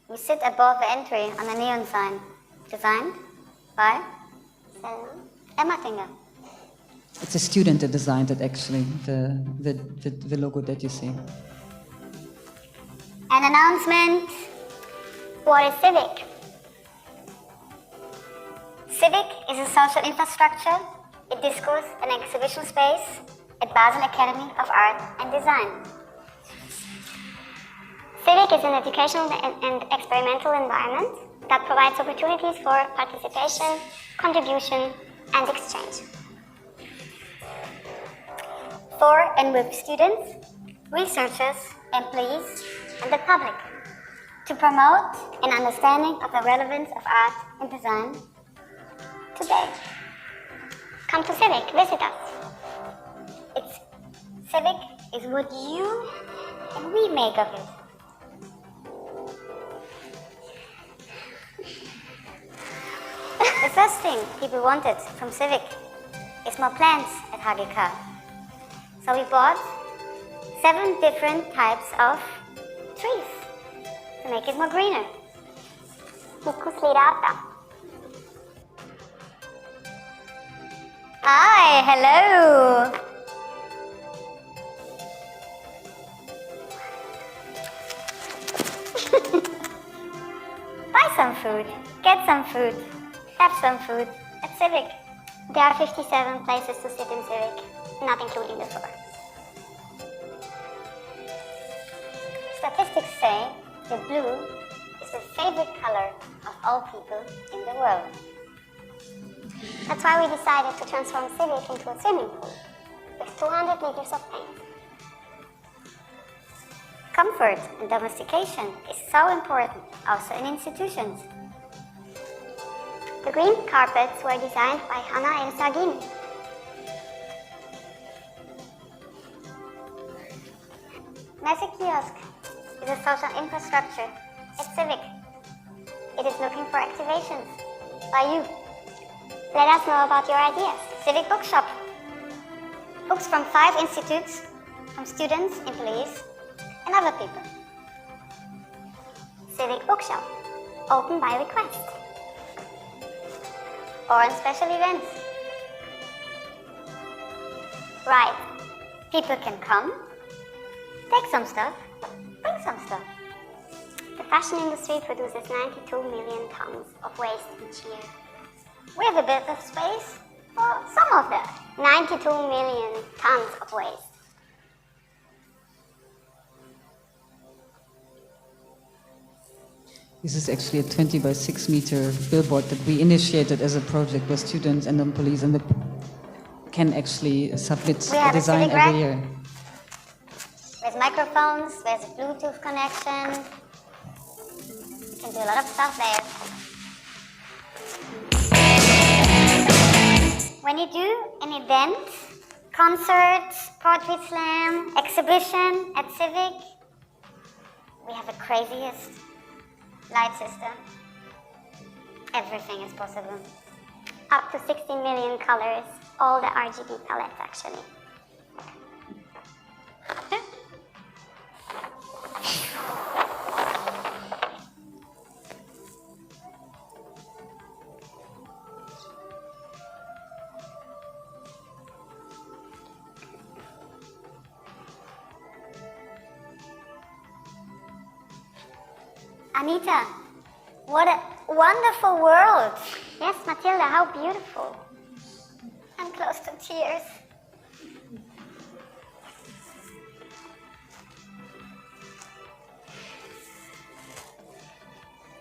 We sit above the entry on a neon sign, designed by Selma Emmertinger. It's a student that designed it, actually, the logo that you see. An announcement. What is Civic? Civic is a social infrastructure, a discourse and exhibition space at Basel Academy of Art and Design. Civic is an educational and experimental environment that provides opportunities for participation, contribution, and exchange. For and with students, researchers, employees, and the public, to promote an understanding of the relevance of art and design today. Come to Civic, visit us. Civic is what you and we make of it. The first thing people wanted from Civic is more plants at HGK. So we bought 7 different types of trees to make it more greener. Hi, hello. Buy some food, get some food, have some food at Civic. There are 57 places to sit in Civic, not including the floor. Statistics say that blue is the favorite color of all people in the world. That's why we decided to transform Civic into a swimming pool with 200 liters of paint. comfort and domestication is so important, also in institutions. The green carpets were designed by Hannah and Sargini. Messy Kiosk is a social infrastructure at Civic. It is looking for activations by you. Let us know about your ideas. Civic Bookshop. Books from 5 institutes, from students, employees, and other people. Civic Bookshop. Open by request. Or on special events. Right. People can come, take some stuff, bring some stuff. The fashion industry produces 92 million tons of waste each year. We have a bit of space for some of that. 92 million tons of waste. This is actually a 20 by 6 meter billboard that we initiated as a project where students and employees and can actually submit a design every year. There's microphones, there's a Bluetooth connection. You can do a lot of stuff there. When you do an event, concert, poetry slam, exhibition at Civic, we have the craziest light system. Everything is possible. Up to 16 million colors, all the RGB palettes actually. Anita, what a wonderful world. Yes, Matylda, how beautiful. I'm close to tears.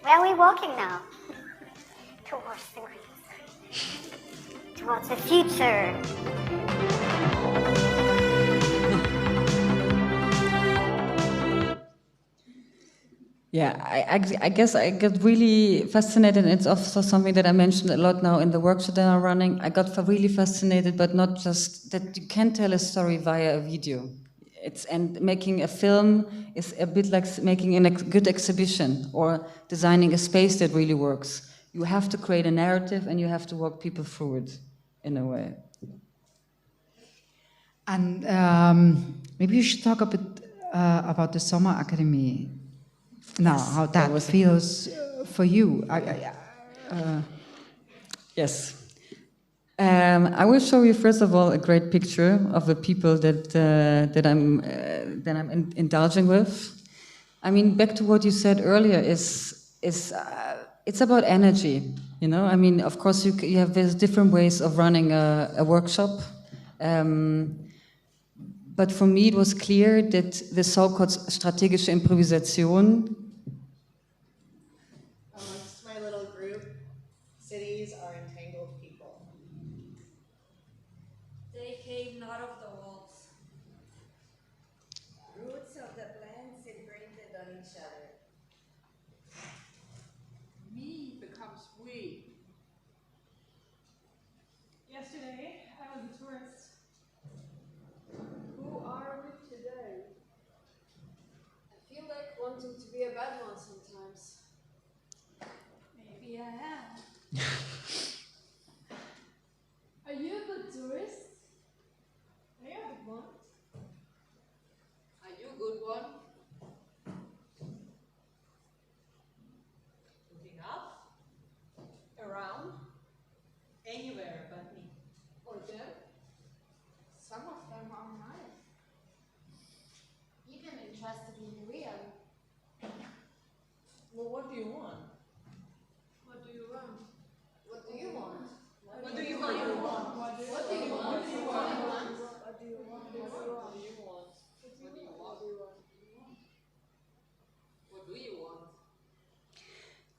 Where are we walking now? Towards the green screen. Towards the future. Yeah, I guess I get really fascinated, and it's also something that I mentioned a lot now in the workshop that I'm running. I got really fascinated, but not just that you can tell a story via a video. And making a film is a bit like making a good exhibition or designing a space that really works. You have to create a narrative and you have to walk people through it in a way. And maybe you should talk a bit about the Summer Academy now, yes, how that feels for you. Yes. I will show you first of all a great picture of the people that I'm indulging with. I mean, back to what you said earlier it's about energy. You know, I mean, of course you have these different ways of running a workshop. But for me, it was clear that the so-called strategische Improvisation. Amongst my little group, cities are entangled people. They came not of the walls. Roots of the plants imprinted on each other. Me becomes we. Yesterday, I was a tourist. Who are we today? I feel like wanting to be a bad one sometimes. Maybe I am. Are you a good tourist? Are you a good one? Are you a good one? Looking up, around, anywhere but me. Or them? Some of them are nice. Even interested in the real. Well, what do you want? What do you want? What do you want? What do you want? What do you want? What do you want? What do you want? What do you want? What do you want? What do you want? What do you want?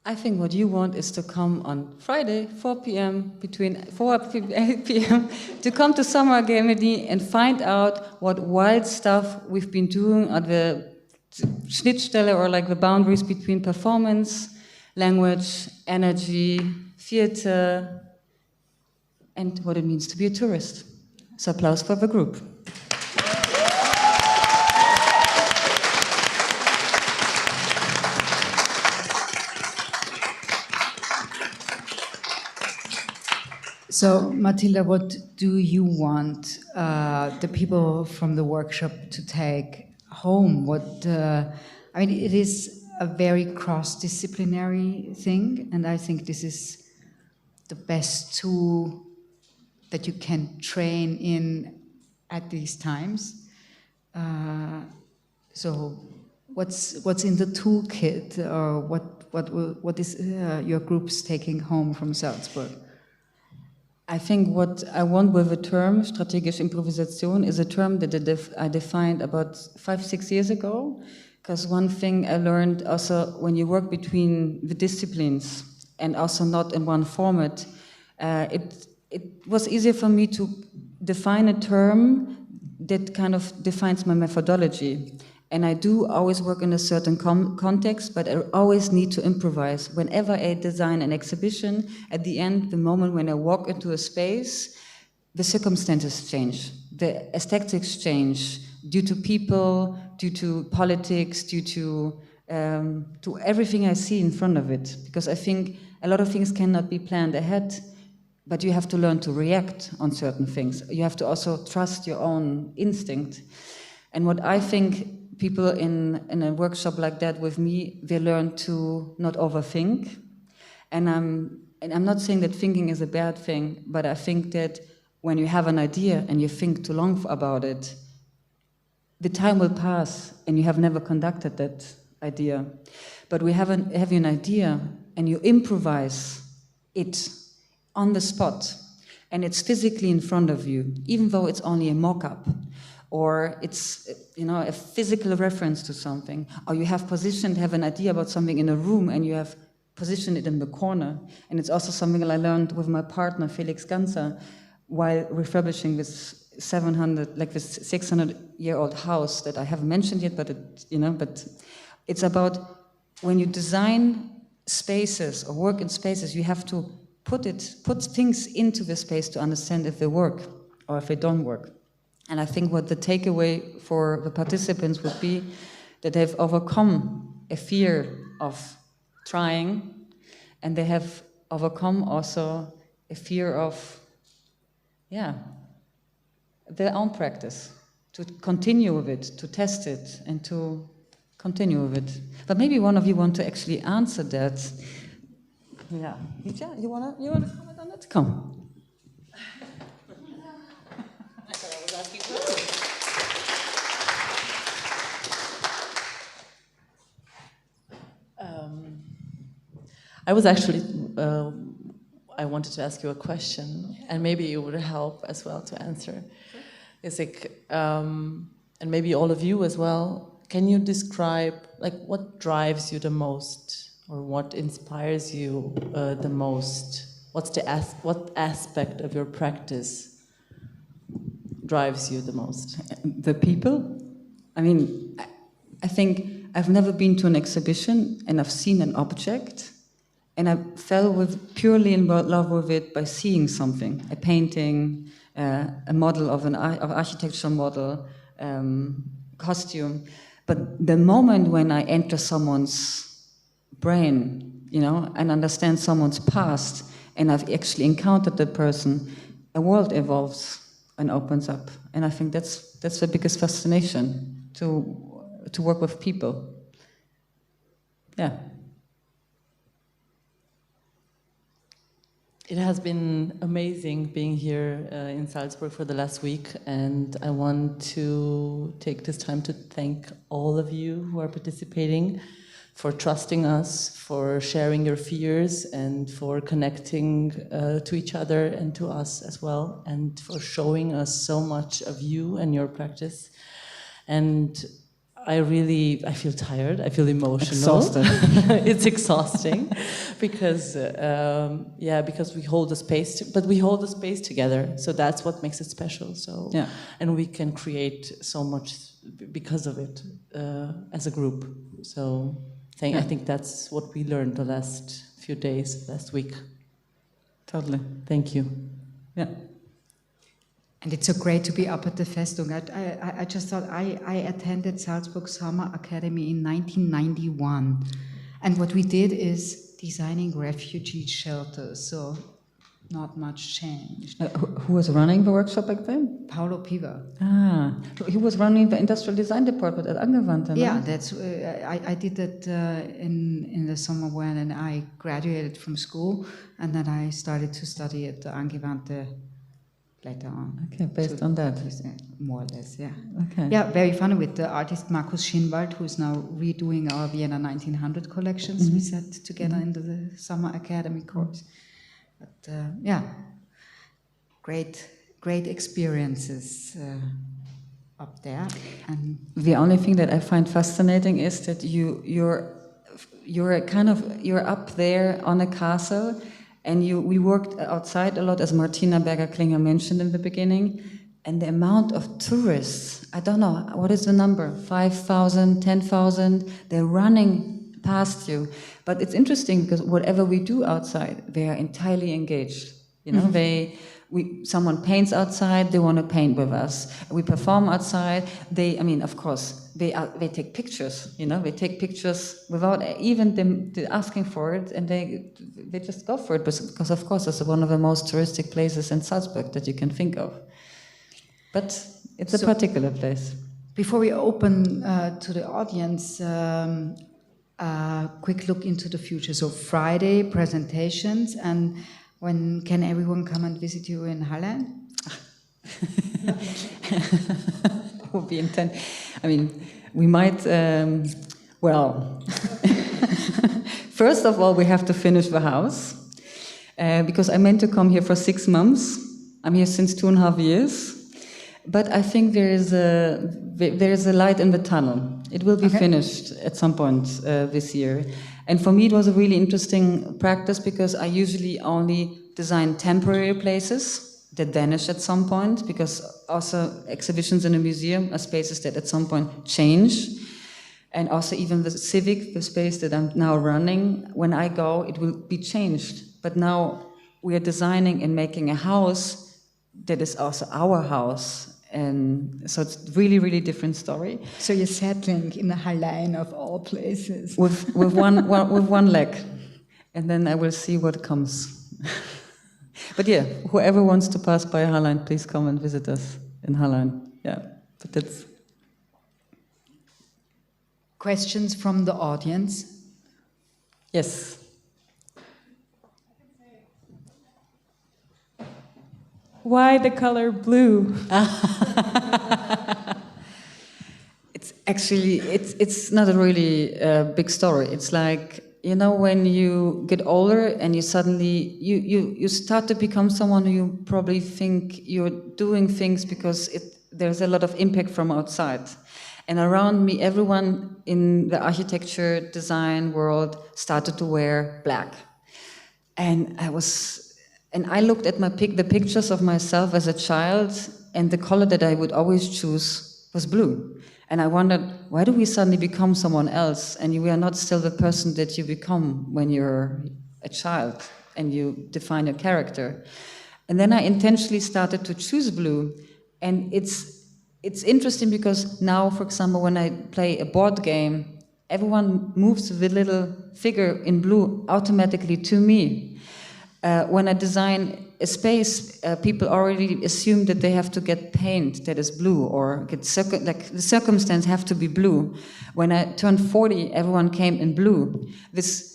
I think what you want is to come on Friday, 4 p.m., between 4 and 8 p.m., to come to Summer Academy and find out what wild stuff we've been doing at the Schnittstelle, or like the boundaries between performance, language, energy, theater, and what it means to be a tourist. So applause for the group. So, Matylda, what do you want the people from the workshop to take home? I mean, it is a very cross-disciplinary thing, and I think this is the best tool that you can train in at these times. So, what's in the toolkit, or what is your groups taking home from Salzburg? I think what I want with the term strategische Improvisation is a term that I defined about 5-6 years ago, because one thing I learned also when you work between the disciplines and also not in one format, it was easier for me to define a term that kind of defines my methodology. And I do always work in a certain context, but I always need to improvise. Whenever I design an exhibition, at the end, the moment when I walk into a space, the circumstances change, the aesthetics change, due to people, due to politics, due to everything I see in front of it. Because I think a lot of things cannot be planned ahead, but you have to learn to react on certain things. You have to also trust your own instinct. And what I think people in a workshop like that with me, they learn to not overthink. And I'm not saying that thinking is a bad thing, but I think that when you have an idea and you think too long about it, the time will pass and you have never conducted that idea. But we have an idea and you improvise it on the spot, and it's physically in front of you, even though it's only a mock-up, or it's a physical reference to something, or you have an idea about something in a room and you have positioned it in the corner. And it's also something that I learned with my partner Felix Ganser while refurbishing this 600-year-old house that I haven't mentioned yet, but it's about when you design spaces or work in spaces, you have to put things into the space to understand if they work or if they don't work. And I think what the takeaway for the participants would be that they've overcome a fear of trying, and they have overcome also a fear of, their own practice, to continue with it, to test it, and to continue with it. But maybe one of you want to actually answer that. Yeah, you wanna comment on it? Come. I was actually, I wanted to ask you a question, and maybe it would help as well to answer. It's like, and maybe all of you as well, can you describe what drives you the most, or what inspires you the most? What aspect of your practice drives you the most? The people? I mean, I think I've never been to an exhibition and I've seen an object and I fell purely in love with it by seeing something, a painting, a model of architectural model, costume. But the moment when I enter someone's brain, and understand someone's past, and I've actually encountered the person, a world evolves and opens up. And I think that's the biggest fascination, to work with people. Yeah. It has been amazing being here in Salzburg for the last week, and I want to take this time to thank all of you who are participating, for trusting us, for sharing your fears, and for connecting to each other and to us as well, and for showing us so much of you and your practice. And I feel tired, I feel emotional. Exhausted. It's exhausting because we hold the space, but we hold the space together. So that's what makes it special. So, yeah. And we can create so much because of it as a group. So I think that's what we learned the last few days, last week. Totally. Thank you. Yeah. And it's so great to be up at the Festung. I just thought I attended Salzburg Summer Academy in 1991. And what we did is designing refugee shelters. So not much changed. Who was running the workshop back then? Paulo Piva. Ah, he was running the industrial design department at Angewandte. Yeah, that's I did that in the summer when I graduated from school, and then I started to study at the Angewandte later on. Okay, based on that. More or less, yeah. Okay. Yeah, very funny with the artist Markus Schinwald, who is now redoing our Vienna 1900 collections. We sat together in the Summer Academy course. But yeah, great experiences up there. And the only thing that I find fascinating is that you're up there on a castle, and we worked outside a lot, as Martina Berger-Klinger mentioned in the beginning. And the amount of tourists, I don't know, what is the number? 5,000, 10,000, they're running past you. But it's interesting because whatever we do outside, they are entirely engaged. You know, someone paints outside, they want to paint with us. We perform outside. Of course, they take pictures. You know, they take pictures without even them asking for it, and they just go for it because, of course, it's one of the most touristic places in Salzburg that you can think of. But it's a particular place. Before we open to the audience, quick look into the future. So Friday presentations, and when can everyone come and visit you in Hollein? It would be intense. I mean, we might. First of all, we have to finish the house because I meant to come here for 6 months. I'm here since 2.5 years. But I think there is a light in the tunnel. It will be finished at some point this year. And for me, it was a really interesting practice because I usually only design temporary places that vanish at some point, because also exhibitions in a museum are spaces that at some point change. And also even the space that I'm now running, when I go, it will be changed. But now we are designing and making a house that is also our house. And so it's really, really different story. So you're settling in the Hollein of all places. With one leg. And then I will see what comes. But yeah, whoever wants to pass by Hollein, please come and visit us in Hollein. Yeah, but that's... Questions from the audience? Yes. Why the color blue? It's not a really big story. It's like, you know, when you get older and you suddenly you start to become someone who you probably think you're doing things because there's a lot of impact from outside. And around me, everyone in the architecture design world started to wear black. And I looked at the pictures of myself as a child, and the color that I would always choose was blue. And I wondered, why do we suddenly become someone else? And we are not still the person that you become when you're a child and you define your character. And then I intentionally started to choose blue. And it's interesting because now, for example, when I play a board game, everyone moves the little figure in blue automatically to me. When I design a space, people already assume that they have to get paint that is blue, or the circumstance have to be blue. When I turned 40, everyone came in blue.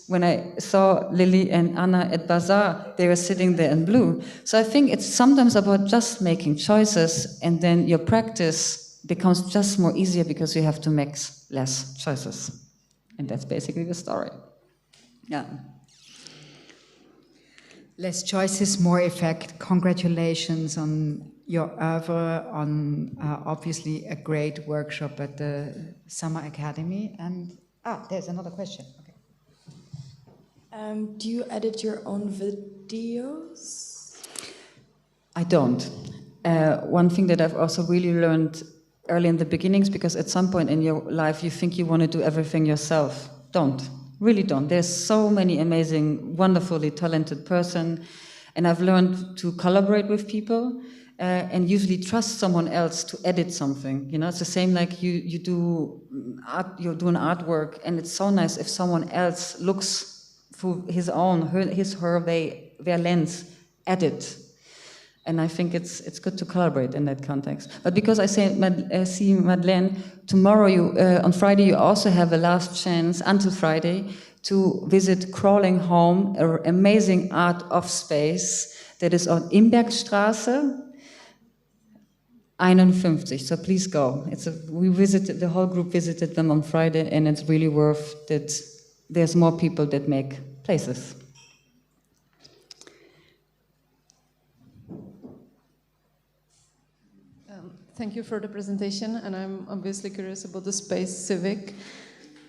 When I saw Lilli and Anna at Bazaar, they were sitting there in blue. So I think it's sometimes about just making choices, and then your practice becomes just more easier because you have to make less choices. And that's basically the story. Yeah. Less choices, more effect. Congratulations on your oeuvre, on obviously a great workshop at the Summer Academy. And there's another question. Okay. Do you edit your own videos? I don't. One thing that I've also really learned early in the beginnings, because at some point in your life you think you want to do everything yourself. Don't. Really don't. There's so many amazing, wonderfully talented person, and I've learned to collaborate with people and usually trust someone else to edit something. You know, it's the same like you do art, you're doing artwork, and it's so nice if someone else looks through his her their lens at it. And I think it's good to collaborate in that context. But because I see Madeleine, tomorrow on Friday you also have a last chance until Friday to visit Crawling Home, an amazing art off space that is on Imbergstraße 51. So please go. The whole group visited them on Friday, and it's really worth that. There's more people that make places. Thank you for the presentation, and I'm obviously curious about the Space Civic.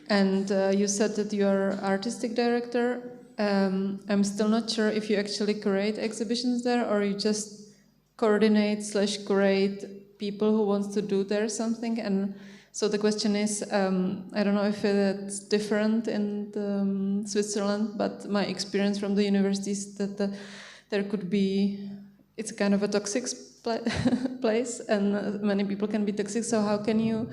And you said that you are artistic director. I'm still not sure if you actually curate exhibitions there, or you just coordinate/curate people who want to do there something. And so the question is, I don't know if it's different in Switzerland, but my experience from the university is that there could be, it's kind of a toxic place, and many people can be toxic. So how can you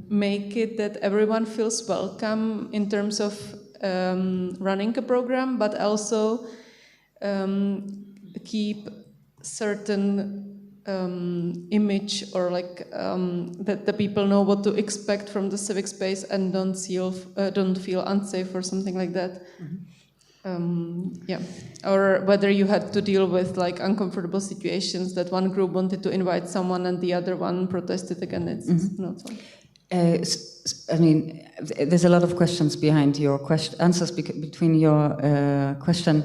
make it that everyone feels welcome in terms of running a program, but also keep certain image, or like that the people know what to expect from the civic space and don't feel unsafe or something like that. Or whether you had to deal with like uncomfortable situations that one group wanted to invite someone and the other one protested again. It's not so. I mean, there's a lot of questions behind your answers between your question.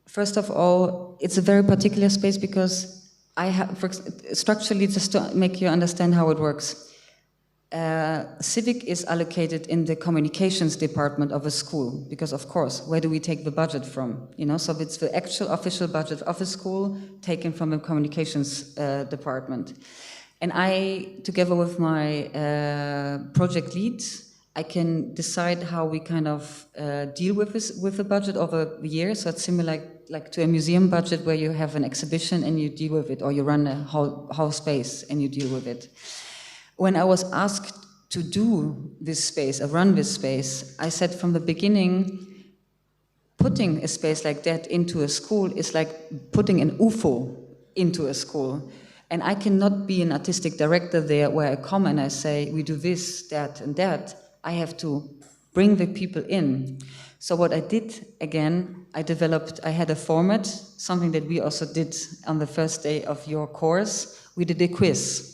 First of all, it's a very particular space because I have, structurally, just to make you understand how it works. Civic is allocated in the communications department of a school, because of course, where do we take the budget from? You know, so it's the actual official budget of a school taken from the communications department. And I, together with my project lead, I can decide how we kind of deal with the budget over the year. So it's similar like to a museum budget where you have an exhibition and you deal with it, or you run a whole space and you deal with it. When I was asked to do this space, run this space, I said from the beginning, putting a space like that into a school is like putting an UFO into a school. And I cannot be an artistic director there where I come and I say, we do this, that, and that. I have to bring the people in. So what I did, again, I had a format, something that we also did on the first day of your course. We did a quiz.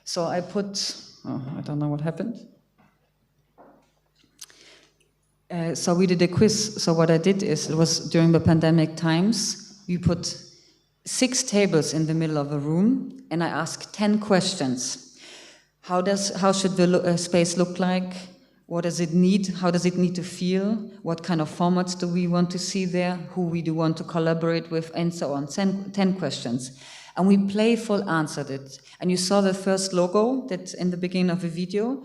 So I I don't know what happened. So we did a quiz. So what I did is, it was during the pandemic times, we put 6 tables in the middle of a room, and I asked 10 questions. How should the space look like? What does it need? How does it need to feel? What kind of formats do we want to see there? Who we do want to collaborate with, and so on. 10 questions. And we playful answered it. And you saw the first logo that's in the beginning of the video.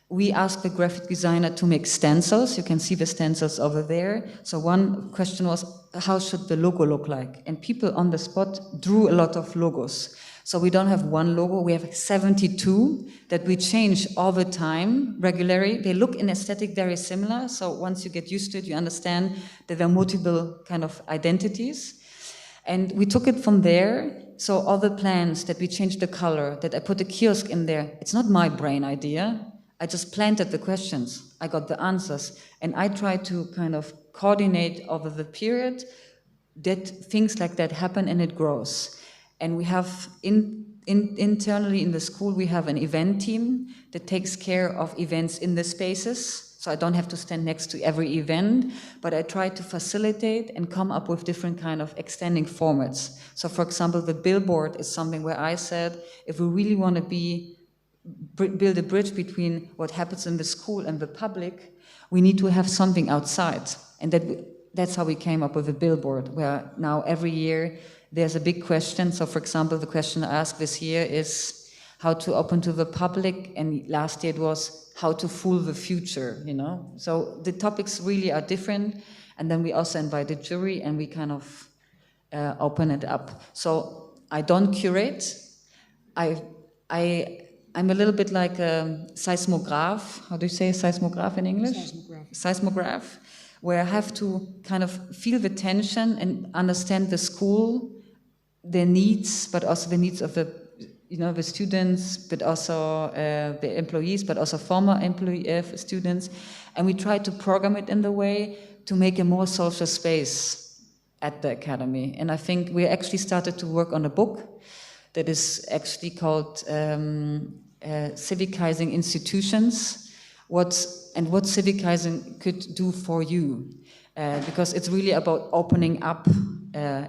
We asked the graphic designer to make stencils. You can see the stencils over there. So one question was, how should the logo look like? And people on the spot drew a lot of logos. So we don't have one logo, we have 72 that we change all the time, regularly. They look in aesthetic very similar, so once you get used to it, you understand that there are multiple kind of identities. And we took it from there, so all the plans that we changed the color, that I put a kiosk in there, it's not my brain idea. I just planted the questions, I got the answers, and I tried to kind of coordinate over the period that things like that happen and it grows. And we have internally in the school, we have an event team that takes care of events in the spaces. So I don't have to stand next to every event, but I try to facilitate and come up with different kind of extending formats. So for example, the billboard is something where I said, if we really want to build a bridge between what happens in the school and the public, we need to have something outside. And that's how we came up with a billboard, where now every year there's a big question. So, for example, the question I asked this year is how to open to the public, and last year it was how to fool the future, you know. So the topics really are different, and then we also invite the jury, and we kind of open it up. So I don't curate. I'm a little bit like a seismograph. How do you say seismograph in English? Seismograph, where I have to kind of feel the tension and understand the school, their needs, but also the needs of the students, but also the employees, but also former students. And we try to program it in the way to make a more social space at the academy. And I think we actually started to work on a book that is actually called Civicizing Institutions, what civicizing could do for you. Because it's really about opening up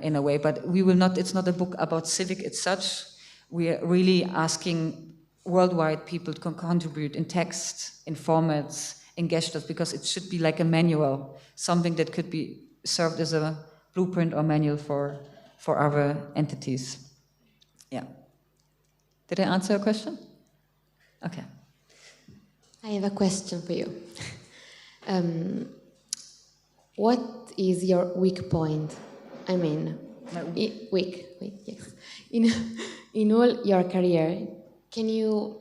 in a way, but it's not a book about civic as such. We are really asking worldwide people to contribute in text, in formats, in gestures, because it should be like a manual, something that could be served as a blueprint or manual for other entities. Yeah. Did I answer your question? Okay. I have a question for you. What is your weak point? I mean, weak, yes. In all your career, can you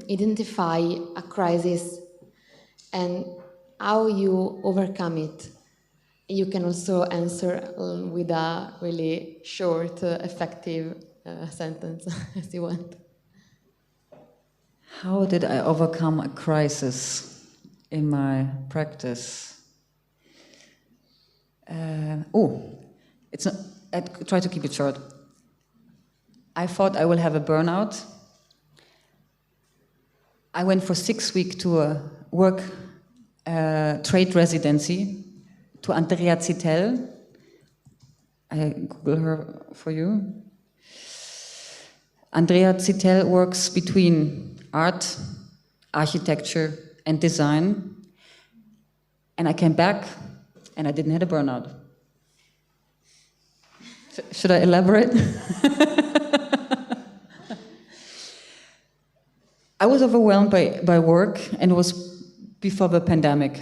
identify a crisis and how you overcome it? You can also answer with a really short, effective sentence, as you want. How did I overcome a crisis in my practice? I try to keep it short. I thought I will have a burnout. I went for 6 weeks to a work trade residency to Andrea Zitel. I Google her for you. Andrea Zitel works between art, architecture, and design. And I came back, and I didn't have a burnout. Should I elaborate? I was overwhelmed by work, and it was before the pandemic.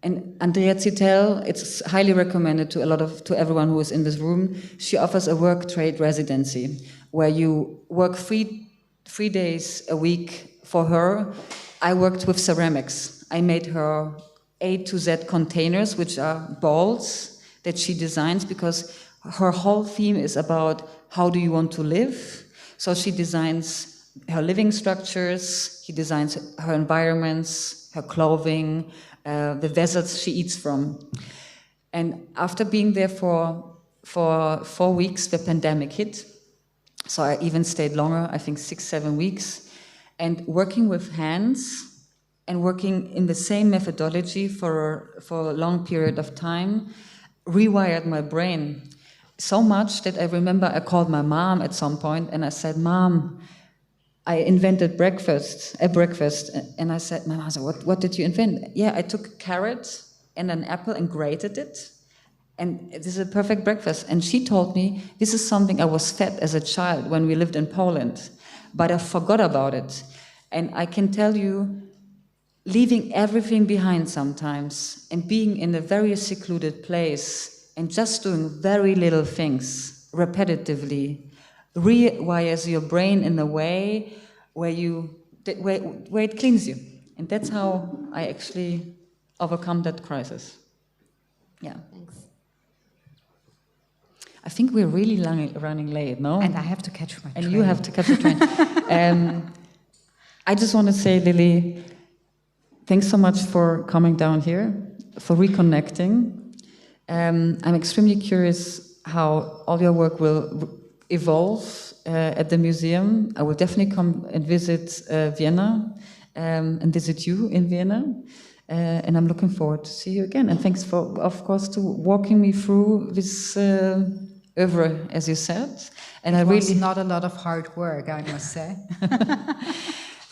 And Andrea Zitel, it's highly recommended to everyone who is in this room. She offers a work trade residency where you work three days a week for her. I worked with ceramics. I made her A to Z containers, which are balls that she designs, because her whole theme is about how do you want to live. So she designs her living structures, she designs her environments, her clothing, the vessels she eats from. And after being there for 4 weeks, the pandemic hit. So I even stayed longer, I think 6-7 weeks. And working with hands and working in the same methodology for a long period of time rewired my brain so much that I remember I called my mom at some point and I said, "Mom, I invented a breakfast." And I said, "My mom said, what did you invent?" "Yeah, I took a carrot and an apple and grated it. And this is a perfect breakfast." And she told me, "This is something I was fed as a child when we lived in Poland, but I forgot about it." And I can tell you, leaving everything behind sometimes and being in a very secluded place and just doing very little things repetitively rewires your brain in a way where it cleans you. And that's how I actually overcome that crisis. Yeah. Thanks. I think we're really running late, no? And I have to catch my train. And you have to catch the train. I just want to say, Lilli, thanks so much for coming down here, for reconnecting. I'm extremely curious how all your work will evolve at the museum. I will definitely come and visit Vienna and visit you in Vienna. And I'm looking forward to see you again. And thanks for, of course, to walking me through this oeuvre, as you said. And it was not a lot of hard work, I must say.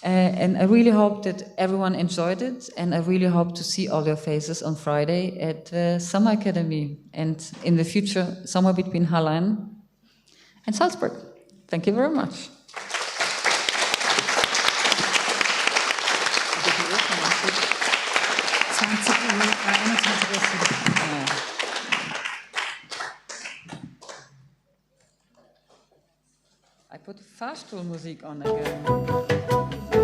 And I really hope that everyone enjoyed it, and I really hope to see all your faces on Friday at the Summer Academy, and in the future, somewhere between Hollein in Salzburg. Thank you very much. I put Fahrstuhlmusik on again.